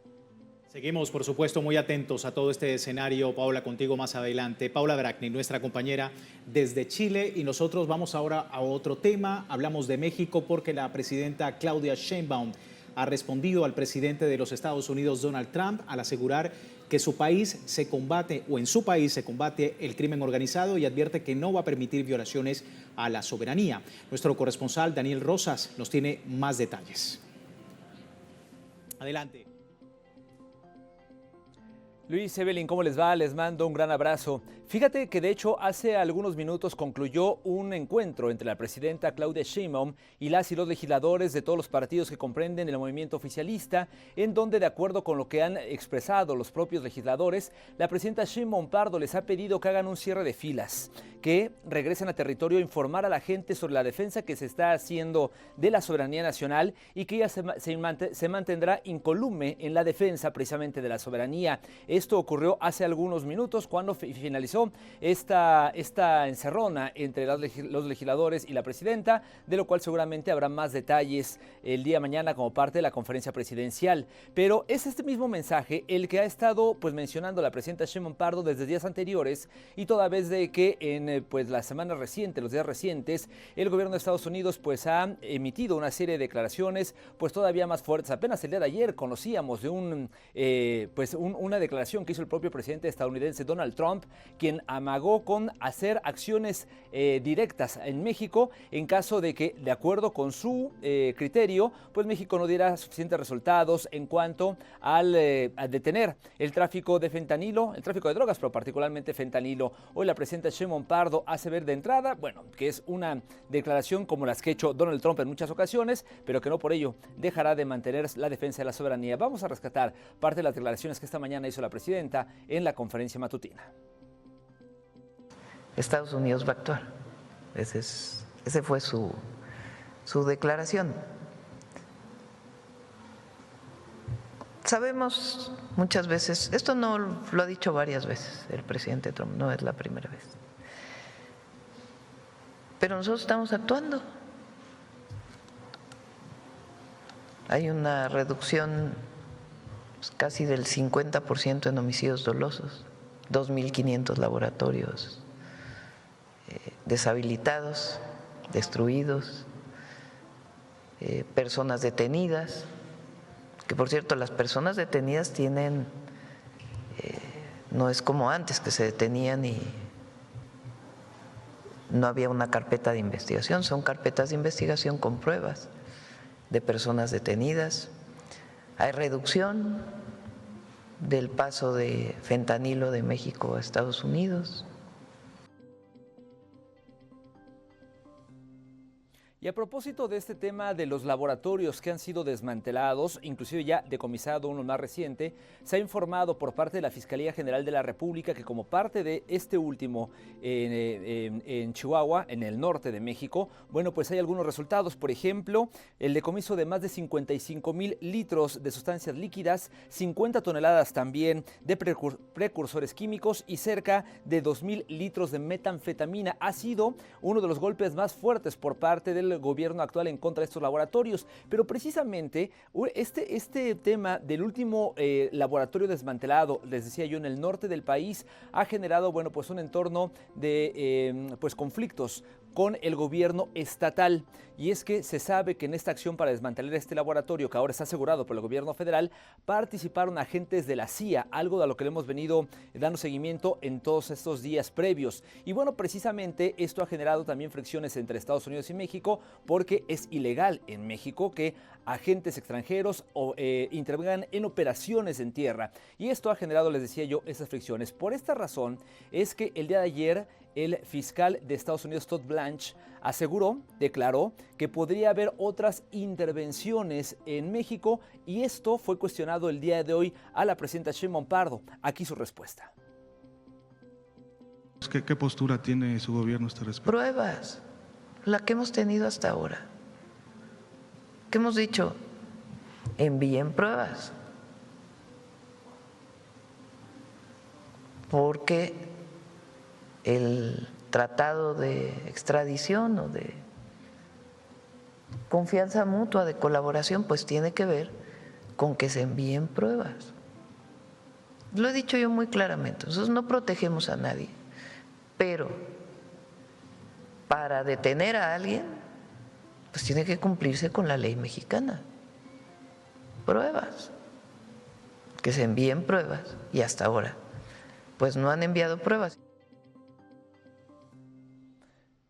Seguimos, por supuesto, muy atentos a todo este escenario. Paula, contigo más adelante. Paula Bracni, nuestra compañera desde Chile, y nosotros vamos ahora a otro tema. Hablamos de México porque la presidenta Claudia Sheinbaum ha respondido al presidente de los Estados Unidos, Donald Trump, al asegurar que en su país se combate el crimen organizado y advierte que no va a permitir violaciones a la soberanía. Nuestro corresponsal Daniel Rosas nos tiene más detalles. Adelante. Luis, Evelyn, ¿cómo les va? Les mando un gran abrazo. Fíjate que de hecho hace algunos minutos concluyó un encuentro entre la presidenta Claudia Sheinbaum y las y los legisladores de todos los partidos que comprenden el movimiento oficialista, en donde, de acuerdo con lo que han expresado los propios legisladores, la presidenta Sheinbaum Pardo les ha pedido que hagan un cierre de filas, que regresen a territorio a informar a la gente sobre la defensa que se está haciendo de la soberanía nacional y que ella se mantendrá incólume en la defensa precisamente de la soberanía. Esto ocurrió hace algunos minutos cuando finalizó esta encerrona entre los legisladores y la presidenta, de lo cual seguramente habrá más detalles el día de mañana como parte de la conferencia presidencial. Pero es este mismo mensaje el que ha estado mencionando la presidenta Sheinbaum Pardo desde días anteriores, y toda vez de que en pues la semana reciente, los días recientes, el gobierno de Estados Unidos pues ha emitido una serie de declaraciones pues todavía más fuertes. Apenas el día de ayer conocíamos de una declaración que hizo el propio presidente estadounidense Donald Trump, quien amagó con hacer acciones directas en México en caso de que, de acuerdo con su criterio, pues México no diera suficientes resultados en cuanto a detener el tráfico de fentanilo, el tráfico de drogas, pero particularmente fentanilo. Hoy la presidenta Sheinbaum Pardo hace ver de entrada, bueno, que es una declaración como las que ha hecho Donald Trump en muchas ocasiones, pero que no por ello dejará de mantener la defensa de la soberanía. Vamos a rescatar parte de las declaraciones que esta mañana hizo la presidenta en la conferencia matutina. Estados Unidos va a actuar. Ese fue su declaración. Sabemos muchas veces, esto no lo ha dicho varias veces el presidente Trump, no es la primera vez, pero nosotros estamos actuando. Hay una reducción casi del 50% en homicidios dolosos, 2.500 laboratorios deshabilitados, destruidos, personas detenidas, que por cierto las personas detenidas tienen, no es como antes que se detenían y no había una carpeta de investigación, son carpetas de investigación con pruebas de personas detenidas. Hay reducción del paso de fentanilo de México a Estados Unidos. Y a propósito de este tema de los laboratorios que han sido desmantelados, inclusive ya decomisado uno más reciente, se ha informado por parte de la Fiscalía General de la República que como parte de este último en Chihuahua, en el norte de México, bueno, pues hay algunos resultados. Por ejemplo, el decomiso de más de 55,000 litros de sustancias líquidas, 50 toneladas también de precursores químicos y cerca de 2,000 litros de metanfetamina. Ha sido uno de los golpes más fuertes por parte del gobierno actual en contra de estos laboratorios, pero precisamente este tema del último laboratorio desmantelado, les decía yo, en el norte del país, ha generado, bueno, pues un entorno de conflictos con el gobierno estatal. Y es que se sabe que en esta acción para desmantelar este laboratorio, que ahora está asegurado por el gobierno federal, participaron agentes de la CIA, algo a lo que le hemos venido dando seguimiento en todos estos días previos. Y bueno, precisamente esto ha generado también fricciones entre Estados Unidos y México, porque es ilegal en México que agentes extranjeros intervengan en operaciones en tierra. Y esto ha generado, les decía yo, esas fricciones. Por esta razón es que el día de ayer el fiscal de Estados Unidos, Todd Blanche, declaró que podría haber otras intervenciones en México, y esto fue cuestionado el día de hoy a la presidenta Sheinbaum Pardo. Aquí su respuesta. ¿Qué postura tiene su gobierno a este respecto? Pruebas, la que hemos tenido hasta ahora. ¿Qué hemos dicho? Envíen pruebas. Porque el tratado de extradición o de confianza mutua, de colaboración, pues tiene que ver con que se envíen pruebas. Lo he dicho yo muy claramente, nosotros no protegemos a nadie, pero para detener a alguien, pues tiene que cumplirse con la ley mexicana. Pruebas, que se envíen pruebas, y hasta ahora pues no han enviado pruebas.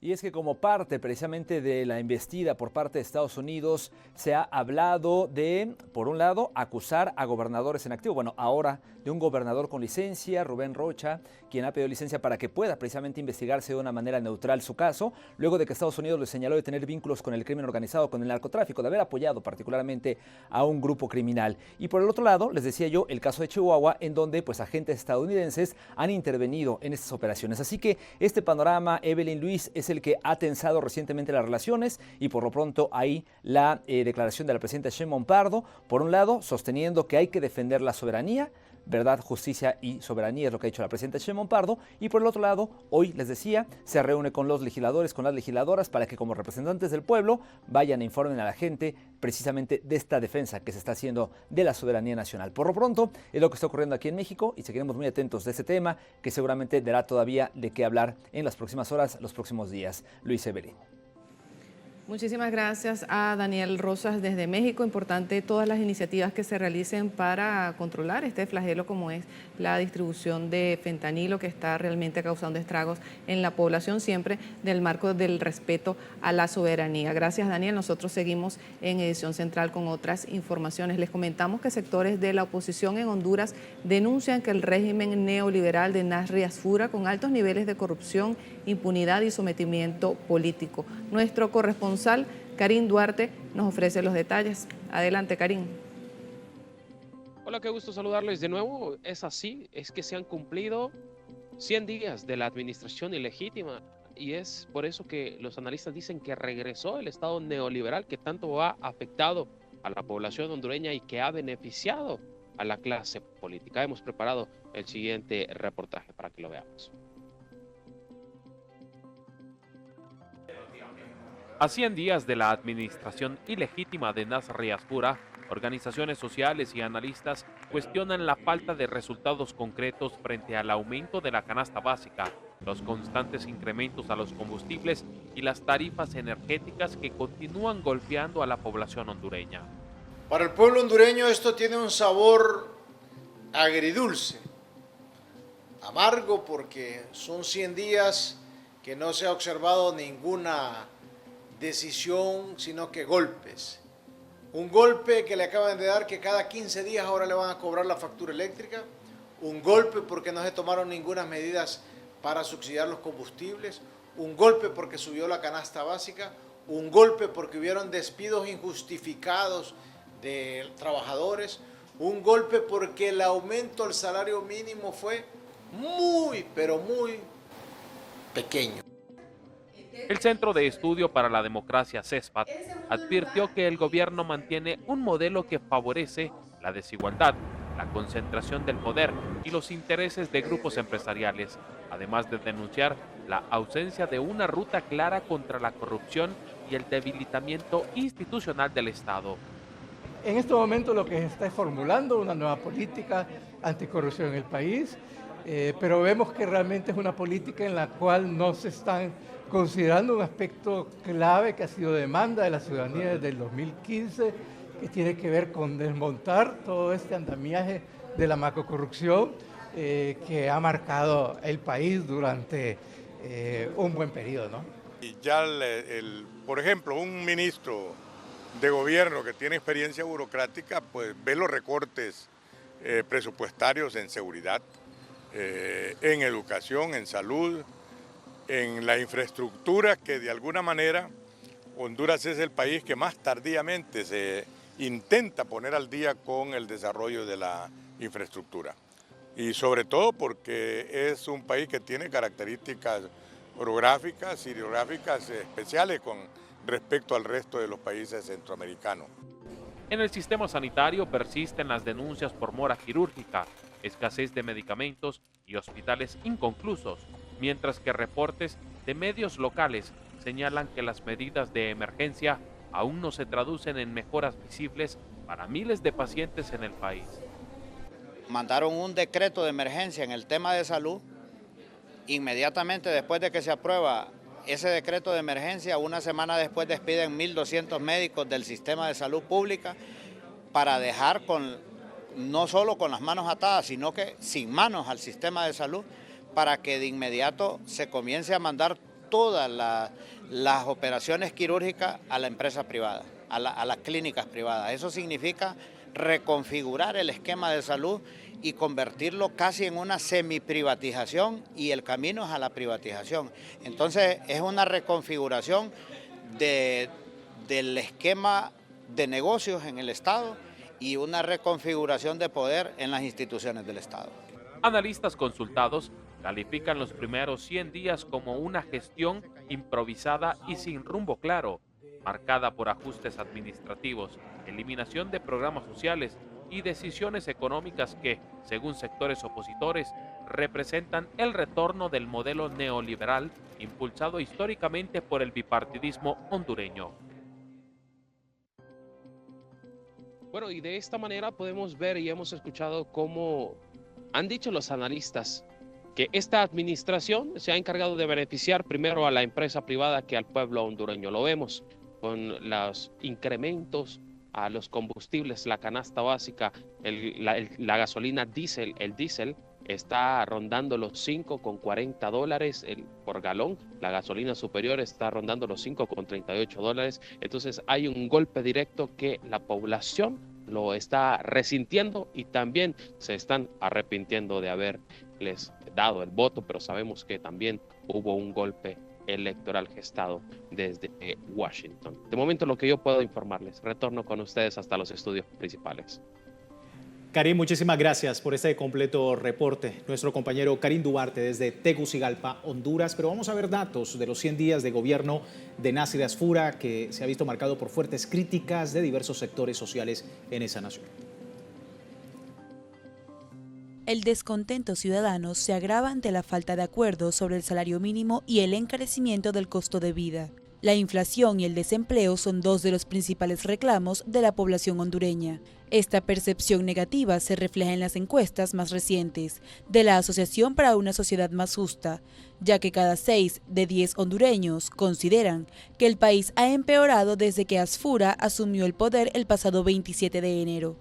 Y es que como parte precisamente de la embestida por parte de Estados Unidos, se ha hablado de, por un lado, acusar a gobernadores en activo. Bueno, ahora de un gobernador con licencia, Rubén Rocha, quien ha pedido licencia para que pueda precisamente investigarse de una manera neutral su caso, luego de que Estados Unidos le señaló de tener vínculos con el crimen organizado, con el narcotráfico, de haber apoyado particularmente a un grupo criminal. Y por el otro lado, les decía yo, el caso de Chihuahua, en donde pues agentes estadounidenses han intervenido en estas operaciones. Así que este panorama, Evelyn, Luis, es el que ha tensado recientemente las relaciones, y por lo pronto ahí la declaración de la presidenta Sheinbaum Pardo, por un lado, sosteniendo que hay que defender la soberanía, verdad, justicia y soberanía, es lo que ha dicho la presidenta Sheinbaum Pardo. Y por el otro lado, hoy les decía, se reúne con los legisladores, con las legisladoras, para que como representantes del pueblo vayan e informen a la gente precisamente de esta defensa que se está haciendo de la soberanía nacional. Por lo pronto, es lo que está ocurriendo aquí en México y seguiremos muy atentos de este tema, que seguramente dará todavía de qué hablar en las próximas horas, los próximos días. Luis Evelyn. Muchísimas gracias a Daniel Rosas desde México. Importante todas las iniciativas que se realicen para controlar este flagelo como es la distribución de fentanilo, que está realmente causando estragos en la población, siempre del marco del respeto a la soberanía. Gracias, Daniel. Nosotros seguimos en Edición Central con otras informaciones. Les comentamos que sectores de la oposición en Honduras denuncian que el régimen neoliberal de Nasri Asfura, con altos niveles de corrupción, impunidad y sometimiento político. Nuestro corresponsal Karim Duarte nos ofrece los detalles. Adelante, Karim. Hola, qué gusto saludarles de nuevo. Es así, es que se han cumplido 100 días de la administración ilegítima y es por eso que los analistas dicen que regresó el Estado neoliberal que tanto ha afectado a la población hondureña y que ha beneficiado a la clase política. Hemos preparado el siguiente reportaje para que lo veamos. A 100 días de la administración ilegítima de Nasri Asfura, organizaciones sociales y analistas cuestionan la falta de resultados concretos frente al aumento de la canasta básica, los constantes incrementos a los combustibles y las tarifas energéticas que continúan golpeando a la población hondureña. Para el pueblo hondureño esto tiene un sabor agridulce, amargo, porque son 100 días que no se ha observado ninguna decisión, sino que golpes. Un golpe que le acaban de dar, que cada 15 días ahora le van a cobrar la factura eléctrica. Un golpe porque no se tomaron ninguna medidas para subsidiar los combustibles. Un golpe porque subió la canasta básica. Un golpe porque hubieron despidos injustificados de trabajadores. Un golpe porque el aumento del salario mínimo fue muy, pero muy pequeño. El Centro de Estudio para la Democracia, CESPAD, advirtió que el gobierno mantiene un modelo que favorece la desigualdad, la concentración del poder y los intereses de grupos empresariales, además de denunciar la ausencia de una ruta clara contra la corrupción y el debilitamiento institucional del Estado. En este momento lo que se está es formulando una nueva política anticorrupción en el país, pero vemos que realmente es una política en la cual no se están considerando un aspecto clave que ha sido demanda de la ciudadanía desde el 2015, que tiene que ver con desmontar todo este andamiaje de la macrocorrupción que ha marcado el país durante un buen periodo, ¿no? Y ya, por ejemplo, un ministro de gobierno que tiene experiencia burocrática, pues ve los recortes presupuestarios en seguridad, en educación, en salud, en la infraestructura, que de alguna manera Honduras es el país que más tardíamente se intenta poner al día con el desarrollo de la infraestructura. Y sobre todo porque es un país que tiene características orográficas y hidrográficas especiales con respecto al resto de los países centroamericanos. En el sistema sanitario persisten las denuncias por mora quirúrgica, escasez de medicamentos y hospitales inconclusos, mientras que reportes de medios locales señalan que las medidas de emergencia aún no se traducen en mejoras visibles para miles de pacientes en el país. Mandaron un decreto de emergencia en el tema de salud. Inmediatamente después de que se aprueba ese decreto de emergencia, una semana después despiden 1.200 médicos del sistema de salud pública para dejar no solo con las manos atadas, sino que sin manos al sistema de salud, para que de inmediato se comience a mandar todas las operaciones quirúrgicas a la empresa privada, a las clínicas privadas. Eso significa reconfigurar el esquema de salud y convertirlo casi en una semiprivatización, y el camino es a la privatización. Entonces es una reconfiguración del esquema de negocios en el Estado y una reconfiguración de poder en las instituciones del Estado. Analistas consultados califican los primeros 100 días como una gestión improvisada y sin rumbo claro, marcada por ajustes administrativos, eliminación de programas sociales y decisiones económicas que, según sectores opositores, representan el retorno del modelo neoliberal impulsado históricamente por el bipartidismo hondureño. Bueno, y de esta manera podemos ver y hemos escuchado cómo han dicho los analistas que esta administración se ha encargado de beneficiar primero a la empresa privada que al pueblo hondureño. Lo vemos con los incrementos a los combustibles, la canasta básica, la gasolina diésel, el diésel está rondando los $5.40 por galón, la gasolina superior está rondando los $5.38. Entonces hay un golpe directo que la población lo está resintiendo y también se están arrepintiendo de haberles dado el voto, pero sabemos que también hubo un golpe electoral gestado desde Washington. De momento lo que yo puedo informarles, retorno con ustedes hasta los estudios principales. Karim, muchísimas gracias por este completo reporte. Nuestro compañero Karim Duarte desde Tegucigalpa, Honduras. Pero vamos a ver datos de los 100 días de gobierno de Nasir Asfura, que se ha visto marcado por fuertes críticas de diversos sectores sociales en esa nación. El descontento ciudadano se agrava ante la falta de acuerdo sobre el salario mínimo y el encarecimiento del costo de vida. La inflación y el desempleo son dos de los principales reclamos de la población hondureña. Esta percepción negativa se refleja en las encuestas más recientes de la Asociación para una Sociedad Más Justa, ya que cada 6 de 10 hondureños consideran que el país ha empeorado desde que Asfura asumió el poder el pasado 27 de enero.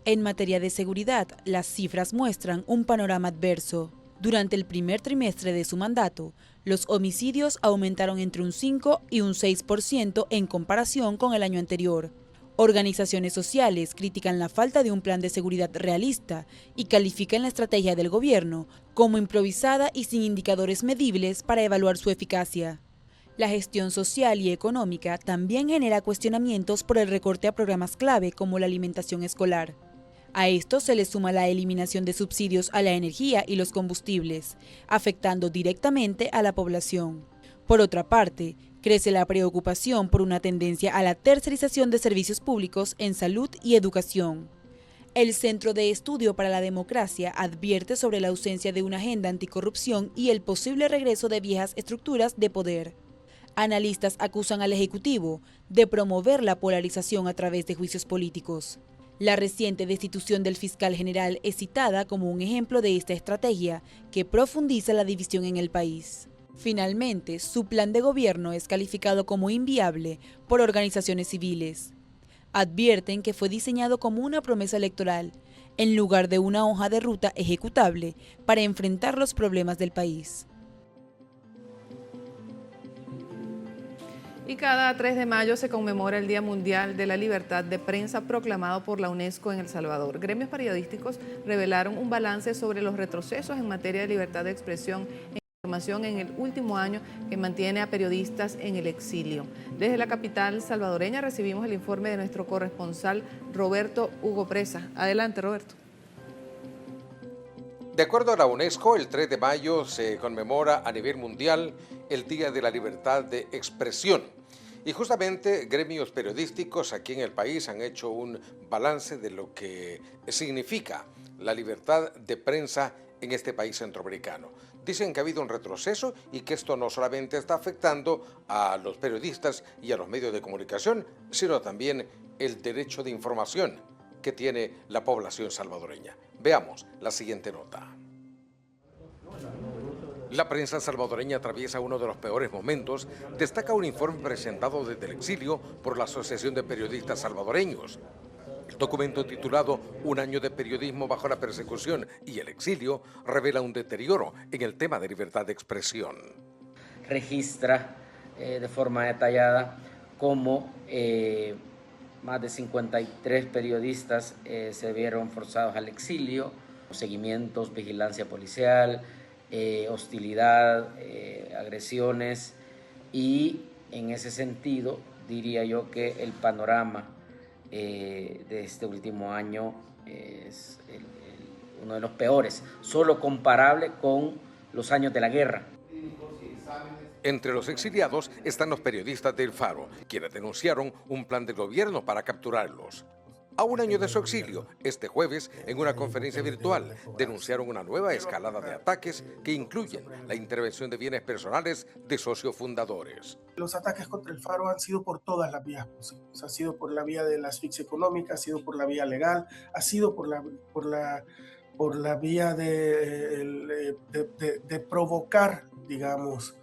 En materia de seguridad, las cifras muestran un panorama adverso. Durante el primer trimestre de su mandato, los homicidios aumentaron entre un 5 y un 6% en comparación con el año anterior. Organizaciones sociales critican la falta de un plan de seguridad realista y califican la estrategia del gobierno como improvisada y sin indicadores medibles para evaluar su eficacia. La gestión social y económica también genera cuestionamientos por el recorte a programas clave como la alimentación escolar. A esto se le suma la eliminación de subsidios a la energía y los combustibles, afectando directamente a la población. Por otra parte, crece la preocupación por una tendencia a la tercerización de servicios públicos en salud y educación. El Centro de Estudio para la Democracia advierte sobre la ausencia de una agenda anticorrupción y el posible regreso de viejas estructuras de poder. Analistas acusan al Ejecutivo de promover la polarización a través de juicios políticos. La reciente destitución del fiscal general es citada como un ejemplo de esta estrategia que profundiza la división en el país. Finalmente, su plan de gobierno es calificado como inviable por organizaciones civiles. Advierten que fue diseñado como una promesa electoral, en lugar de una hoja de ruta ejecutable para enfrentar los problemas del país. Y cada 3 de mayo se conmemora el Día Mundial de la Libertad de Prensa proclamado por la UNESCO en El Salvador. Gremios periodísticos revelaron un balance sobre los retrocesos en materia de libertad de expresión e información en el último año que mantiene a periodistas en el exilio. Desde la capital salvadoreña recibimos el informe de nuestro corresponsal Roberto Hugo Presa. Adelante, Roberto. De acuerdo a la UNESCO, el 3 de mayo se conmemora a nivel mundial el Día de la Libertad de Expresión. Y justamente gremios periodísticos aquí en el país han hecho un balance de lo que significa la libertad de prensa en este país centroamericano. Dicen que ha habido un retroceso y que esto no solamente está afectando a los periodistas y a los medios de comunicación, sino también el derecho de información que tiene la población salvadoreña. Veamos la siguiente nota. La prensa salvadoreña atraviesa uno de los peores momentos, destaca un informe presentado desde el exilio por la Asociación de Periodistas Salvadoreños. El documento titulado Un año de periodismo bajo la persecución y el exilio revela un deterioro en el tema de libertad de expresión. Registra de forma detallada cómo más de 53 periodistas se vieron forzados al exilio, seguimientos, vigilancia policial, hostilidad, agresiones, y en ese sentido diría yo que el panorama de este último año es uno de los peores, solo comparable con los años de la guerra. Entre los exiliados están los periodistas del Faro, quienes denunciaron un plan del gobierno para capturarlos. A un año de su exilio, este jueves, en una conferencia virtual, denunciaron una nueva escalada de ataques que incluyen la intervención de bienes personales de socios fundadores. Los ataques contra el Faro han sido por todas las vías posibles. Ha sido por la vía de la asfixia económica, ha sido por la vía legal, ha sido por la vía de provocar, digamos,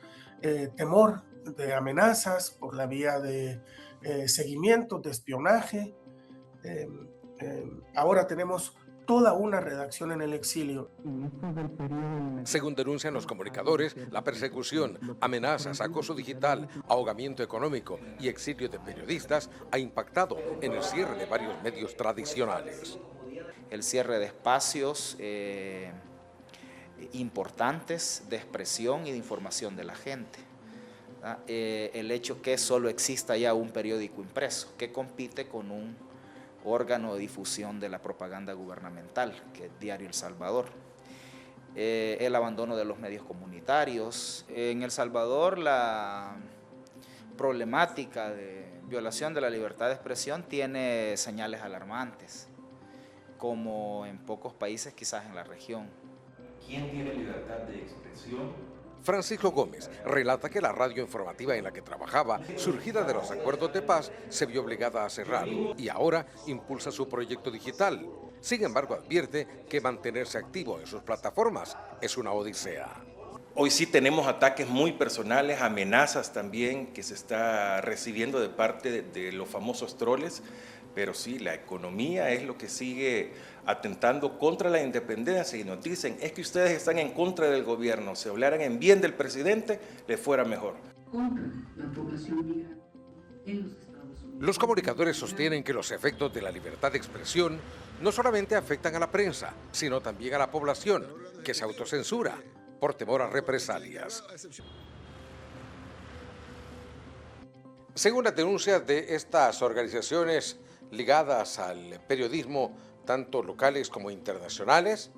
temor, de amenazas, por la vía de seguimiento, de espionaje. Ahora tenemos toda una redacción en el exilio. Según denuncian los comunicadores, la persecución, amenazas, acoso digital, ahogamiento económico y exilio de periodistas ha impactado en el cierre de varios medios tradicionales. El cierre de espacios importantes de expresión y de información de la gente. El hecho que solo exista ya un periódico impreso que compite con un órgano de difusión de la propaganda gubernamental, que es Diario El Salvador. El abandono de los medios comunitarios. En El Salvador la problemática de violación de la libertad de expresión tiene señales alarmantes, como en pocos países quizás en la región. ¿Quién tiene libertad de expresión? Francisco Gómez relata que la radio informativa en la que trabajaba, surgida de los acuerdos de paz, se vio obligada a cerrar y ahora impulsa su proyecto digital. Sin embargo, advierte que mantenerse activo en sus plataformas es una odisea. Hoy sí tenemos ataques muy personales, amenazas también que se está recibiendo de parte de los famosos troles, pero sí, la economía es lo que sigue atentando contra la independencia y nos dicen, es que ustedes están en contra del gobierno, si hablaran en bien del presidente, les fuera mejor. Los comunicadores sostienen que los efectos de la libertad de expresión no solamente afectan a la prensa, sino también a la población, que se autocensura por temor a represalias. Según las denuncias de estas organizaciones ligadas al periodismo, tanto locales como internacionales,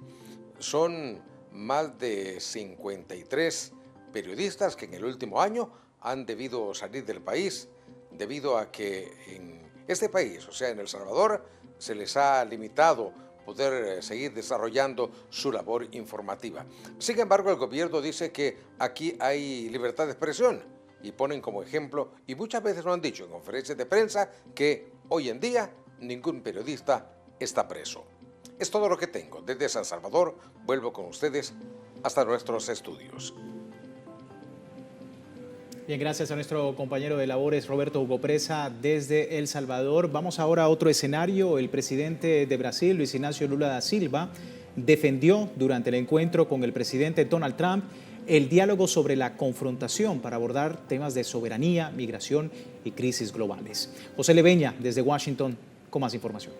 son más de 53 periodistas que en el último año han debido salir del país debido a que en este país, o sea, en El Salvador, se les ha limitado poder seguir desarrollando su labor informativa. Sin embargo, el gobierno dice que aquí hay libertad de expresión y ponen como ejemplo, y muchas veces lo han dicho en conferencias de prensa, que hoy en día ningún periodista está preso. Es todo lo que tengo. Desde San Salvador vuelvo con ustedes hasta nuestros estudios. Bien, gracias a nuestro compañero de labores Roberto Hugo Presa desde El Salvador. Vamos ahora a otro escenario. El presidente de Brasil, Luis Inácio Lula da Silva, defendió durante el encuentro con el presidente Donald Trump el diálogo sobre la confrontación para abordar temas de soberanía, migración y crisis globales. José Leveña, desde Washington, con más información.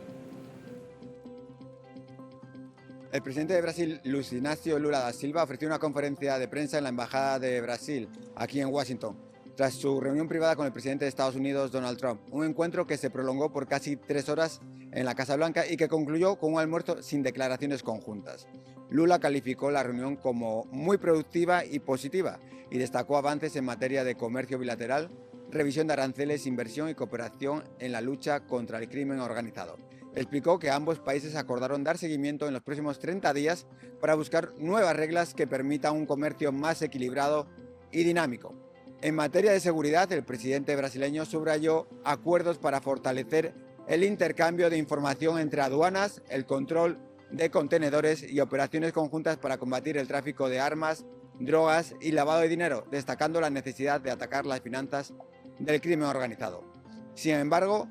El presidente de Brasil, Luis Inácio Lula da Silva, ofreció una conferencia de prensa en la Embajada de Brasil, aquí en Washington, tras su reunión privada con el presidente de Estados Unidos, Donald Trump. Un encuentro que se prolongó por casi 3 horas en la Casa Blanca y que concluyó con un almuerzo sin declaraciones conjuntas. Lula calificó la reunión como muy productiva y positiva y destacó avances en materia de comercio bilateral, revisión de aranceles, inversión y cooperación en la lucha contra el crimen organizado. Explicó que ambos países acordaron dar seguimiento en los próximos 30 días para buscar nuevas reglas que permitan un comercio más equilibrado y dinámico. En materia de seguridad, el presidente brasileño subrayó acuerdos para fortalecer el intercambio de información entre aduanas, el control de contenedores y operaciones conjuntas para combatir el tráfico de armas, drogas y lavado de dinero, destacando la necesidad de atacar las finanzas del crimen organizado. Sin embargo,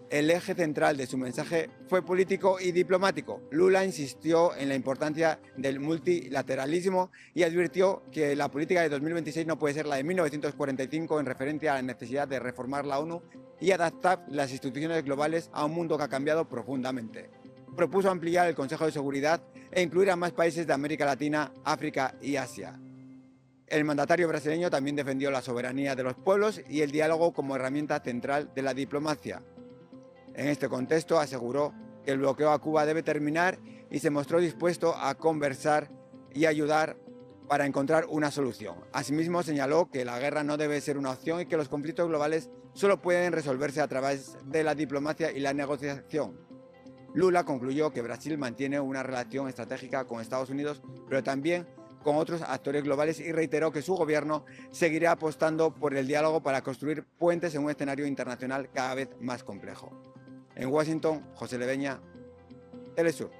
el eje central de su mensaje fue político y diplomático. Lula insistió en la importancia del multilateralismo y advirtió que la política de 2026 no puede ser la de 1945 en referencia a la necesidad de reformar la ONU y adaptar las instituciones globales a un mundo que ha cambiado profundamente. Propuso ampliar el Consejo de Seguridad e incluir a más países de América Latina, África y Asia. El mandatario brasileño también defendió la soberanía de los pueblos y el diálogo como herramienta central de la diplomacia. En este contexto aseguró que el bloqueo a Cuba debe terminar y se mostró dispuesto a conversar y ayudar para encontrar una solución. Asimismo señaló que la guerra no debe ser una opción y que los conflictos globales solo pueden resolverse a través de la diplomacia y la negociación. Lula concluyó que Brasil mantiene una relación estratégica con Estados Unidos, pero también con otros actores globales, y reiteró que su gobierno seguirá apostando por el diálogo para construir puentes en un escenario internacional cada vez más complejo. En Washington, José Leveña, Telesur.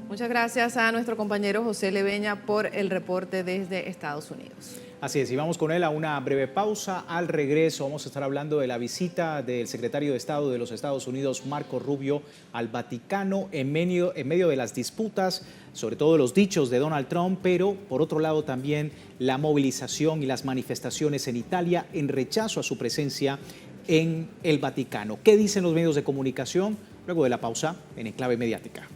Muchas gracias a nuestro compañero José Leveña por el reporte desde Estados Unidos. Así es, y vamos con él a una breve pausa. Al regreso vamos a estar hablando de la visita del secretario de Estado de los Estados Unidos, Marco Rubio, al Vaticano en medio de las disputas, sobre todo los dichos de Donald Trump, pero por otro lado también la movilización y las manifestaciones en Italia en rechazo a su presencia en el Vaticano. ¿Qué dicen los medios de comunicación? Luego de la pausa en Enclave Mediática.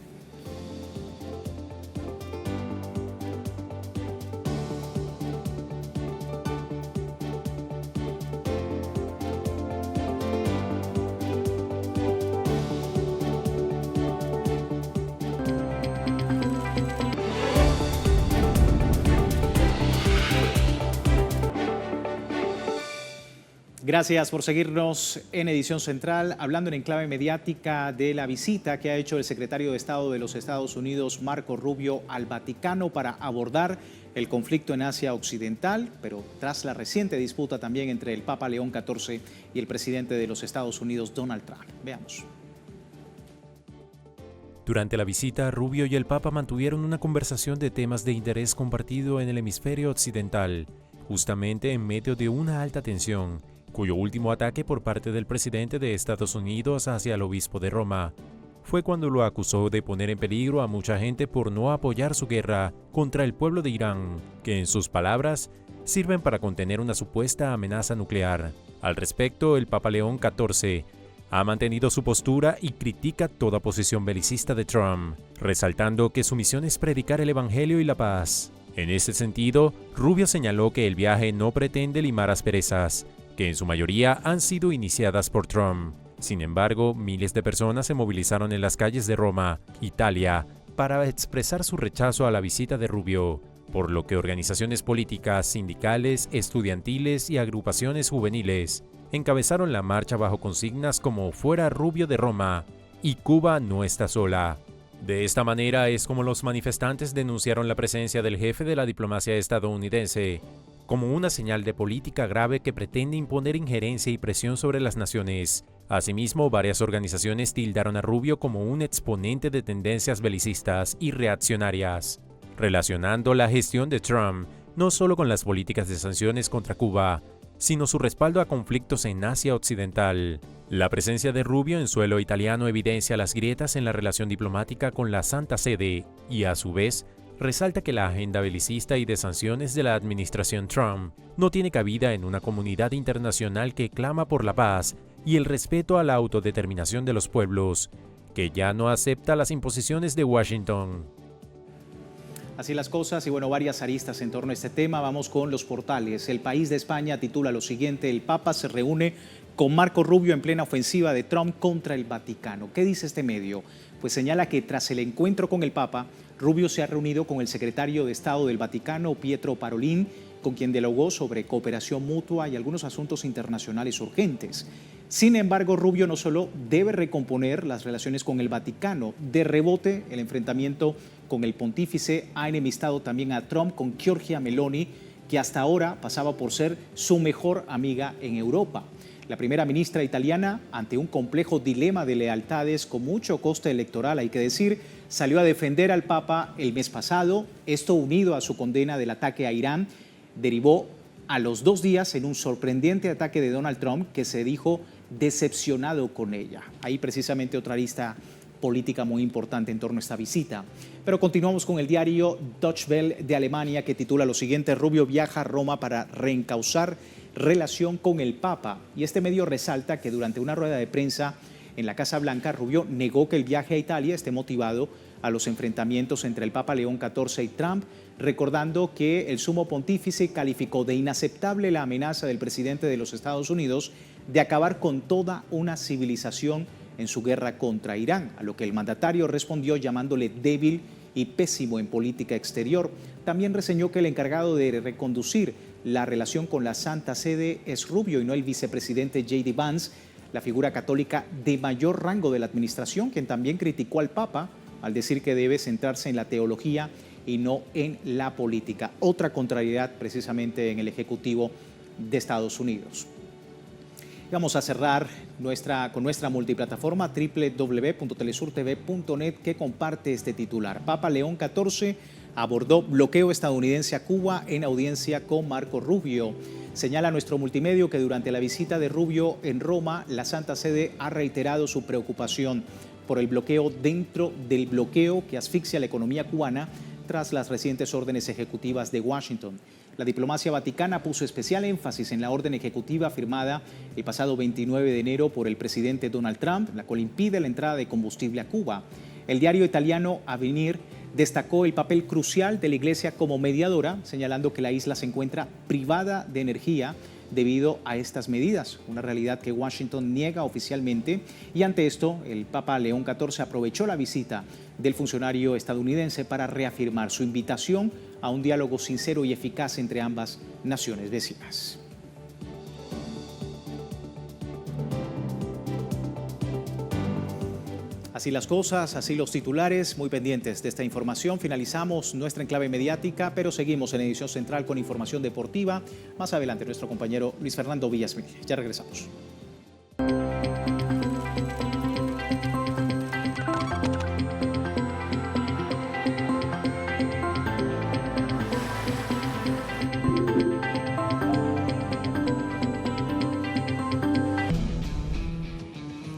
Gracias por seguirnos en Edición Central, hablando en Enclave Mediática de la visita que ha hecho el secretario de Estado de los Estados Unidos, Marco Rubio, al Vaticano para abordar el conflicto en Asia Occidental, pero tras la reciente disputa también entre el Papa León XIV y el presidente de los Estados Unidos, Donald Trump. Veamos. Durante la visita, Rubio y el Papa mantuvieron una conversación de temas de interés compartido en el hemisferio occidental, justamente en medio de una alta tensión, cuyo último ataque por parte del presidente de Estados Unidos hacia el obispo de Roma fue cuando lo acusó de poner en peligro a mucha gente por no apoyar su guerra contra el pueblo de Irán, que en sus palabras sirven para contener una supuesta amenaza nuclear. Al respecto, el Papa León XIV ha mantenido su postura y critica toda posición belicista de Trump, resaltando que su misión es predicar el evangelio y la paz. En ese sentido, Rubio señaló que el viaje no pretende limar asperezas, que en su mayoría han sido iniciadas por Trump. Sin embargo, miles de personas se movilizaron en las calles de Roma, Italia, para expresar su rechazo a la visita de Rubio, por lo que organizaciones políticas, sindicales, estudiantiles y agrupaciones juveniles encabezaron la marcha bajo consignas como "Fuera Rubio de Roma" y "Cuba no está sola". De esta manera es como los manifestantes denunciaron la presencia del jefe de la diplomacia estadounidense como una señal de política grave que pretende imponer injerencia y presión sobre las naciones. Asimismo, varias organizaciones tildaron a Rubio como un exponente de tendencias belicistas y reaccionarias, relacionando la gestión de Trump no solo con las políticas de sanciones contra Cuba, sino su respaldo a conflictos en Asia Occidental. La presencia de Rubio en suelo italiano evidencia las grietas en la relación diplomática con la Santa Sede y, a su vez, resalta que la agenda belicista y de sanciones de la administración Trump no tiene cabida en una comunidad internacional que clama por la paz y el respeto a la autodeterminación de los pueblos, que ya no acepta las imposiciones de Washington. Así las cosas y bueno, varias aristas en torno a este tema. Vamos con los portales. El País de España titula lo siguiente: el Papa se reúne con Marco Rubio en plena ofensiva de Trump contra el Vaticano. ¿Qué dice este medio? Pues señala que tras el encuentro con el Papa, Rubio se ha reunido con el secretario de Estado del Vaticano, Pietro Parolin, con quien dialogó sobre cooperación mutua y algunos asuntos internacionales urgentes. Sin embargo, Rubio no solo debe recomponer las relaciones con el Vaticano, de rebote el enfrentamiento con el pontífice ha enemistado también a Trump con Giorgia Meloni, que hasta ahora pasaba por ser su mejor amiga en Europa. La primera ministra italiana, ante un complejo dilema de lealtades con mucho coste electoral, hay que decir, salió a defender al Papa el mes pasado. Esto, unido a su condena del ataque a Irán, derivó a los 2 días en un sorprendente ataque de Donald Trump, que se dijo decepcionado con ella. Ahí precisamente otra arista política muy importante en torno a esta visita. Pero continuamos con el diario Deutsche Welle de Alemania, que titula lo siguiente: Rubio viaja a Roma para reencauzar relación con el Papa. Y este medio resalta que durante una rueda de prensa en la Casa Blanca, Rubio negó que el viaje a Italia esté motivado a los enfrentamientos entre el Papa León XIV y Trump, recordando que el sumo pontífice calificó de inaceptable la amenaza del presidente de los Estados Unidos de acabar con toda una civilización en su guerra contra Irán, a lo que el mandatario respondió llamándole débil y pésimo en política exterior. También reseñó que el encargado de reconducir la relación con la Santa Sede es Rubio y no el vicepresidente J.D. Vance, la figura católica de mayor rango de la administración, quien también criticó al Papa al decir que debe centrarse en la teología y no en la política. Otra contrariedad precisamente en el Ejecutivo de Estados Unidos. Vamos a cerrar con nuestra multiplataforma www.telesurtv.net, que comparte este titular. Papa León XIV abordó bloqueo estadounidense a Cuba en audiencia con Marco Rubio. Señala nuestro multimedio que durante la visita de Rubio en Roma, la Santa Sede ha reiterado su preocupación por el bloqueo dentro del bloqueo que asfixia la economía cubana tras las recientes órdenes ejecutivas de Washington. La diplomacia vaticana puso especial énfasis en la orden ejecutiva firmada el pasado 29 de enero por el presidente Donald Trump, la cual impide la entrada de combustible a Cuba. El diario italiano Avvenire destacó el papel crucial de la Iglesia como mediadora, señalando que la isla se encuentra privada de energía debido a estas medidas, una realidad que Washington niega oficialmente, y ante esto el Papa León XIV aprovechó la visita del funcionario estadounidense para reafirmar su invitación a un diálogo sincero y eficaz entre ambas naciones vecinas. Así las cosas, así los titulares, muy pendientes de esta información. Finalizamos nuestra enclave mediática, pero seguimos en edición central con información deportiva. Más adelante nuestro compañero Luis Fernando Villasmil. Ya regresamos.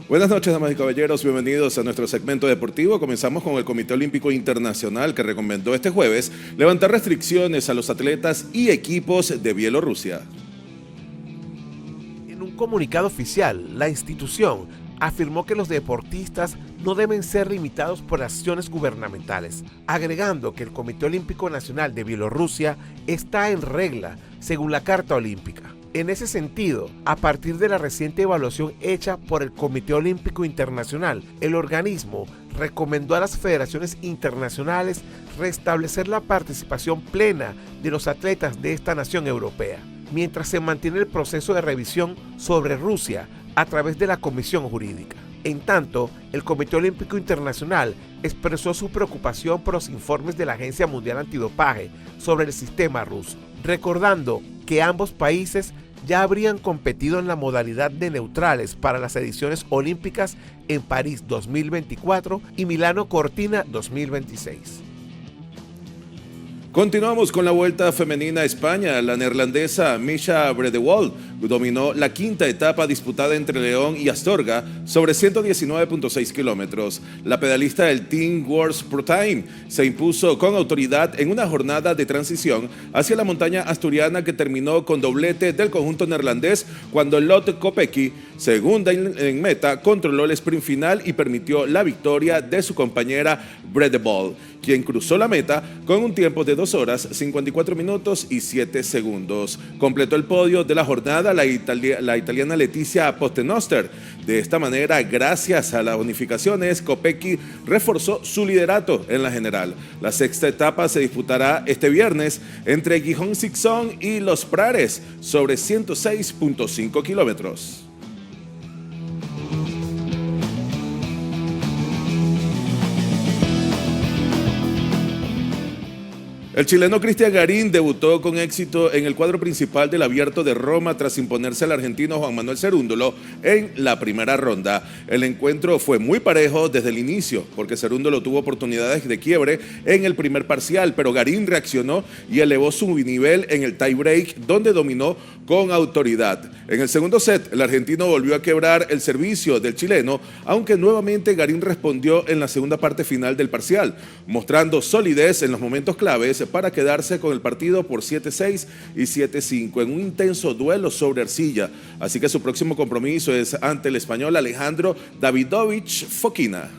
Buenas noches, damas y caballeros, bienvenidos a nuestro segmento deportivo. Comenzamos con el Comité Olímpico Internacional, que recomendó este jueves levantar restricciones a los atletas y equipos de Bielorrusia. En un comunicado oficial, la institución afirmó que los deportistas no deben ser limitados por acciones gubernamentales, agregando que el Comité Olímpico Nacional de Bielorrusia está en regla según la Carta Olímpica. En ese sentido, a partir de la reciente evaluación hecha por el Comité Olímpico Internacional, el organismo recomendó a las federaciones internacionales restablecer la participación plena de los atletas de esta nación europea, mientras se mantiene el proceso de revisión sobre Rusia a través de la Comisión Jurídica. En tanto, el Comité Olímpico Internacional expresó su preocupación por los informes de la Agencia Mundial Antidopaje sobre el sistema ruso, recordando que ambos países ya habrían competido en la modalidad de neutrales para las ediciones olímpicas en París 2024 y Milano Cortina 2026. Continuamos con la Vuelta Femenina a España. La neerlandesa Misha Bredewold dominó la quinta etapa disputada entre León y Astorga sobre 119.6 kilómetros. La pedalista del Team World Pro Time se impuso con autoridad en una jornada de transición hacia la montaña asturiana que terminó con doblete del conjunto neerlandés cuando Lotte Kopecky, segunda en meta, controló el sprint final y permitió la victoria de su compañera Bredewold, quien cruzó la meta con un tiempo de 2 horas, 54 minutos y 7 segundos. Completó el podio de la jornada la italiana Letizia Postenoster. De esta manera, gracias a las bonificaciones, Kopecky reforzó su liderato en la general. La sexta etapa se disputará este viernes entre Gijón-Sixón y Los Prares sobre 106.5 kilómetros. El chileno Cristian Garín debutó con éxito en el cuadro principal del Abierto de Roma tras imponerse al argentino Juan Manuel Cerúndolo en la primera ronda. El encuentro fue muy parejo desde el inicio, porque Cerúndolo tuvo oportunidades de quiebre en el primer parcial, pero Garín reaccionó y elevó su nivel en el tiebreak, donde dominó con autoridad. En el segundo set, el argentino volvió a quebrar el servicio del chileno, aunque nuevamente Garín respondió en la segunda parte final del parcial, mostrando solidez en los momentos claves para quedarse con el partido por 7-6 y 7-5 en un intenso duelo sobre arcilla. Así que su próximo compromiso es ante el español Alejandro Davidovich Fokina.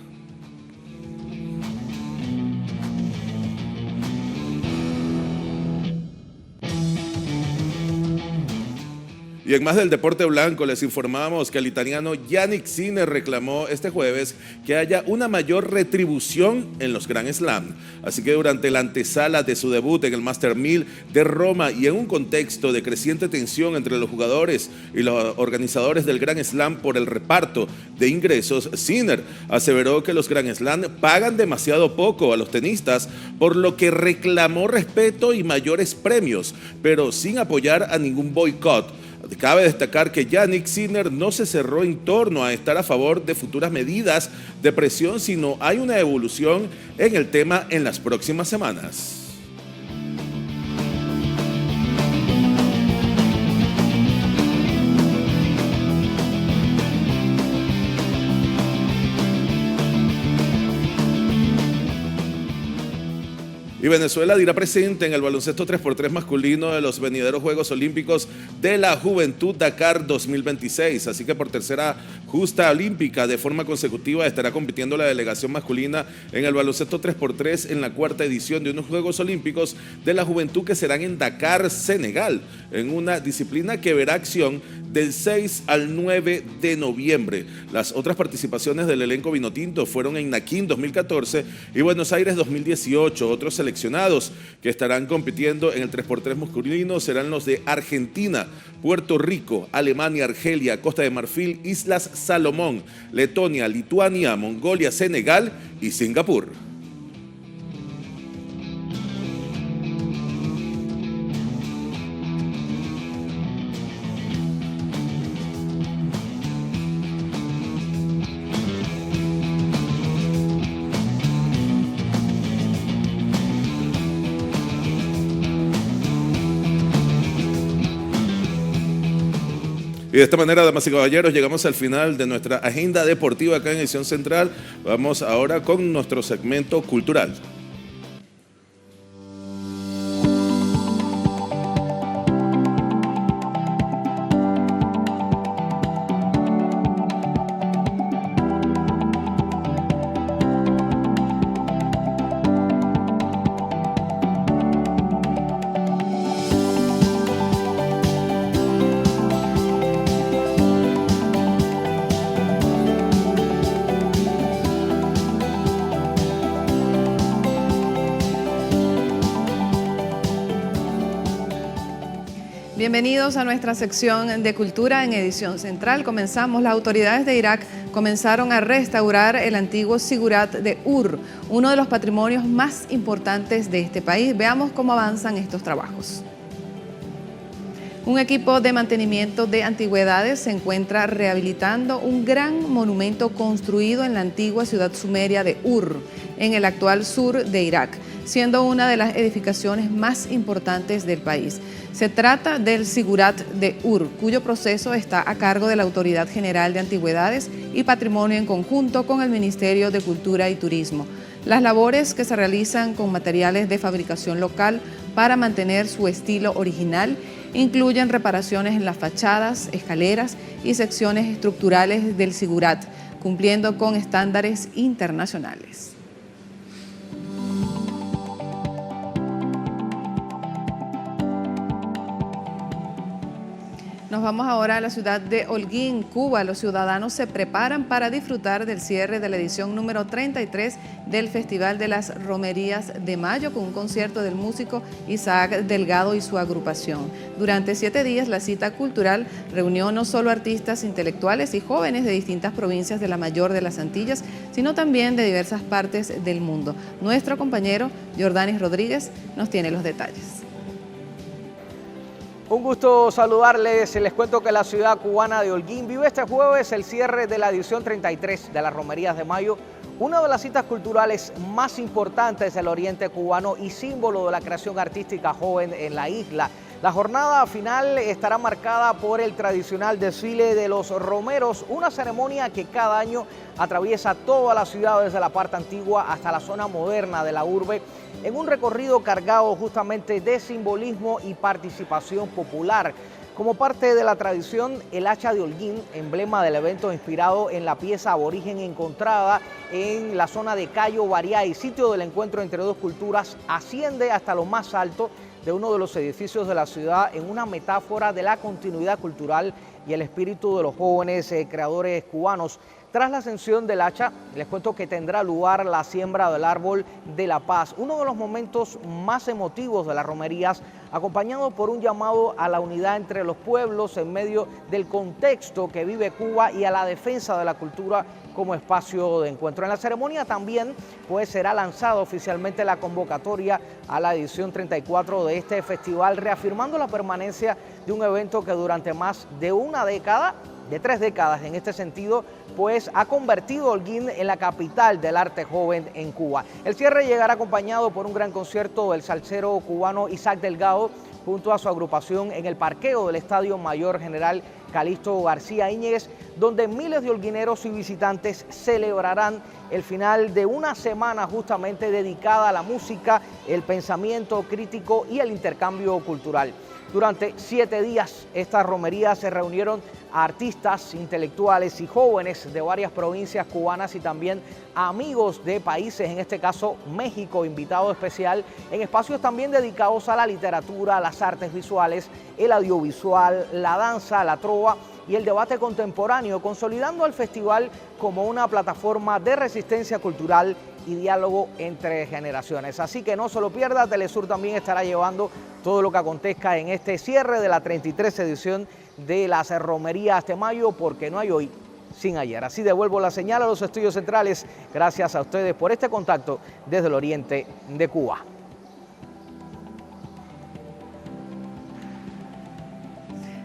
Y en más del deporte blanco les informamos que el italiano Jannik Sinner reclamó este jueves que haya una mayor retribución en los Grand Slam. Así que durante la antesala de su debut en el Master 1000 de Roma y en un contexto de creciente tensión entre los jugadores y los organizadores del Grand Slam por el reparto de ingresos, Sinner aseveró que los Grand Slam pagan demasiado poco a los tenistas, por lo que reclamó respeto y mayores premios, pero sin apoyar a ningún boicot. Cabe destacar que Jannik Sinner no se cerró en torno a estar a favor de futuras medidas de presión, sino hay una evolución en el tema en las próximas semanas. Y Venezuela dirá presente en el baloncesto 3x3 masculino de los venideros Juegos Olímpicos de la Juventud Dakar 2026. Así que por tercera justa olímpica de forma consecutiva estará compitiendo la delegación masculina en el baloncesto 3x3 en la cuarta edición de unos Juegos Olímpicos de la Juventud que serán en Dakar, Senegal, en una disciplina que verá acción del 6 al 9 de noviembre. Las otras participaciones del elenco vinotinto fueron en Naquín 2014 y Buenos Aires 2018. Otros seleccionados que estarán compitiendo en el 3x3 masculino serán los de Argentina, Puerto Rico, Alemania, Argelia, Costa de Marfil, Islas Salomón, Letonia, Lituania, Mongolia, Senegal y Singapur. Y de esta manera, damas y caballeros, llegamos al final de nuestra agenda deportiva acá en Edición Central. Vamos ahora con nuestro segmento cultural. Bienvenidos a nuestra sección de Cultura en Edición Central. Comenzamos. Las autoridades de Irak comenzaron a restaurar el antiguo Zigurat de Ur, uno de los patrimonios más importantes de este país. Veamos cómo avanzan estos trabajos. Un equipo de mantenimiento de antigüedades se encuentra rehabilitando un gran monumento construido en la antigua ciudad sumeria de Ur, en el actual sur de Irak, siendo una de las edificaciones más importantes del país. Se trata del Zigurat de Ur, cuyo proceso está a cargo de la Autoridad General de Antigüedades y Patrimonio en conjunto con el Ministerio de Cultura y Turismo. Las labores que se realizan con materiales de fabricación local para mantener su estilo original incluyen reparaciones en las fachadas, escaleras y secciones estructurales del Zigurat, cumpliendo con estándares internacionales. Nos vamos ahora a la ciudad de Holguín, Cuba. Los ciudadanos se preparan para disfrutar del cierre de la edición número 33 del Festival de las Romerías de Mayo, con un concierto del músico Isaac Delgado y su agrupación. Durante 7 días, la cita cultural reunió no solo artistas intelectuales y jóvenes de distintas provincias de la mayor de las Antillas, sino también de diversas partes del mundo. Nuestro compañero Jordanis Rodríguez nos tiene los detalles. Un gusto saludarles. Les cuento que la ciudad cubana de Holguín vive este jueves el cierre de la edición 33 de las Romerías de Mayo, una de las citas culturales más importantes del oriente cubano y símbolo de la creación artística joven en la isla. La jornada final estará marcada por el tradicional desfile de los romeros, una ceremonia que cada año atraviesa toda la ciudad desde la parte antigua hasta la zona moderna de la urbe, en un recorrido cargado justamente de simbolismo y participación popular. Como parte de la tradición, el hacha de Holguín, emblema del evento inspirado en la pieza aborigen encontrada en la zona de Cayo Bariay, sitio del encuentro entre dos culturas, asciende hasta lo más alto de uno de los edificios de la ciudad en una metáfora de la continuidad cultural y el espíritu de los jóvenes creadores cubanos. Tras la ascensión del hacha, les cuento que tendrá lugar la siembra del árbol de la paz, uno de los momentos más emotivos de las romerías, acompañado por un llamado a la unidad entre los pueblos en medio del contexto que vive Cuba y a la defensa de la cultura como espacio de encuentro. En la ceremonia también será lanzada oficialmente la convocatoria a la edición 34 de este festival, reafirmando la permanencia de un evento que durante más de una década, de 3 décadas en este sentido, ha convertido a Holguín en la capital del arte joven en Cuba. El cierre llegará acompañado por un gran concierto del salsero cubano Isaac Delgado junto a su agrupación en el parqueo del Estadio Mayor General Calixto García Íñiguez, donde miles de holguineros y visitantes celebrarán el final de una semana justamente dedicada a la música, el pensamiento crítico y el intercambio cultural. Durante 7 días, estas romerías se reunieron a artistas, intelectuales y jóvenes de varias provincias cubanas y también amigos de países, en este caso México, invitado especial, en espacios también dedicados a la literatura, a las artes visuales, el audiovisual, la danza, la trova y el debate contemporáneo, consolidando al festival como una plataforma de resistencia cultural y diálogo entre generaciones. Así que no se lo pierda, Telesur también estará llevando todo lo que acontezca en este cierre de la 33 edición de las romerías de mayo, porque no hay hoy sin ayer. Así devuelvo la señal a los estudios centrales. Gracias a ustedes por este contacto desde el oriente de Cuba.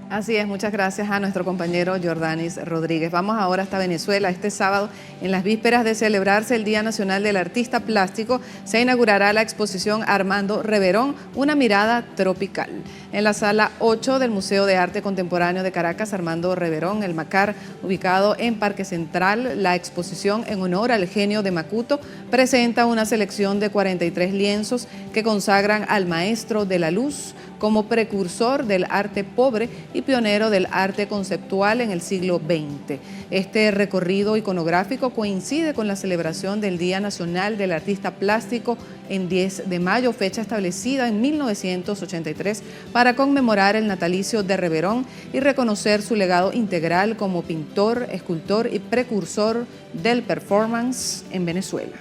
Así es, muchas gracias a nuestro compañero Jordanis Rodríguez. Vamos ahora hasta Venezuela. Este sábado, en las vísperas de celebrarse el Día Nacional del Artista Plástico, se inaugurará la exposición Armando Reverón, una mirada tropical. En la sala 8 del Museo de Arte Contemporáneo de Caracas, Armando Reverón, el MACAR, ubicado en Parque Central, la exposición en honor al genio de Macuto presenta una selección de 43 lienzos que consagran al maestro de la luz como precursor del arte pobre y pionero del arte conceptual en el siglo XX. Este recorrido iconográfico coincide con la celebración del Día Nacional del Artista Plástico en 10 de mayo, fecha establecida en 1983 para conmemorar el natalicio de Reverón y reconocer su legado integral como pintor, escultor y precursor del performance en Venezuela.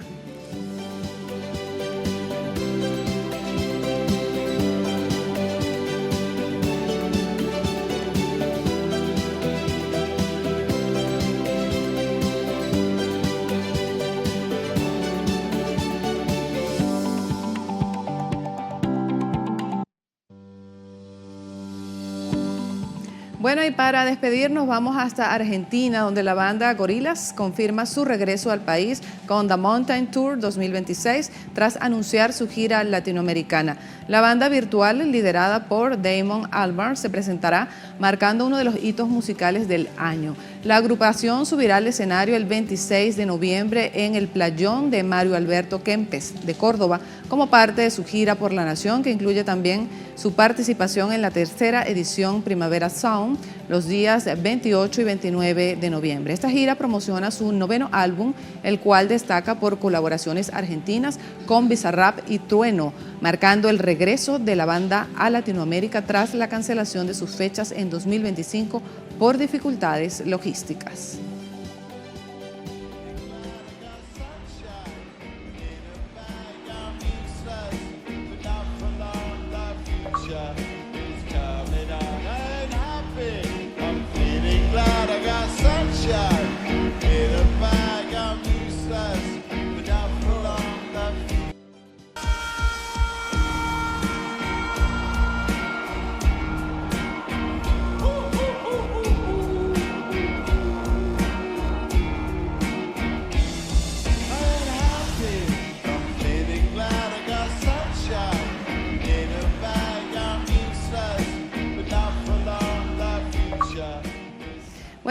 Bueno, y para despedirnos vamos hasta Argentina, donde la banda Gorillaz confirma su regreso al país con The Mountain Tour 2026 tras anunciar su gira latinoamericana. La banda virtual, liderada por Damon Albarn, se presentará marcando uno de los hitos musicales del año. La agrupación subirá al escenario el 26 de noviembre en el Playón de Mario Alberto Kempes de Córdoba, como parte de su gira por la nación, que incluye también su participación en la tercera edición Primavera Sound los días 28 y 29 de noviembre. Esta gira promociona su 9º álbum, el cual destaca por colaboraciones argentinas con Bizarrap y Trueno, marcando el regreso de la banda a Latinoamérica tras la cancelación de sus fechas en 2025 por dificultades logísticas.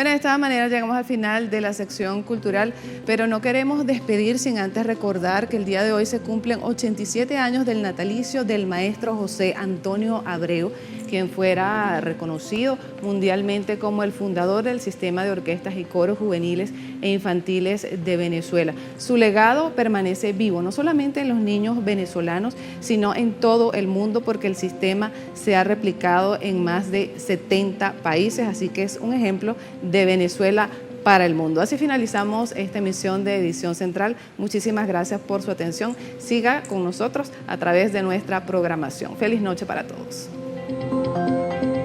Bueno, de esta manera llegamos al final de la sección cultural, pero no queremos despedir sin antes recordar que el día de hoy se cumplen 87 años del natalicio del maestro José Antonio Abreu, quien fuera reconocido mundialmente como el fundador del sistema de orquestas y coros juveniles e infantiles de Venezuela. Su legado permanece vivo, no solamente en los niños venezolanos, sino en todo el mundo, porque el sistema se ha replicado en más de 70 países, así que es un ejemplo de Venezuela para el mundo. Así finalizamos esta emisión de Edición Central. Muchísimas gracias por su atención. Siga con nosotros a través de nuestra programación. Feliz noche para todos.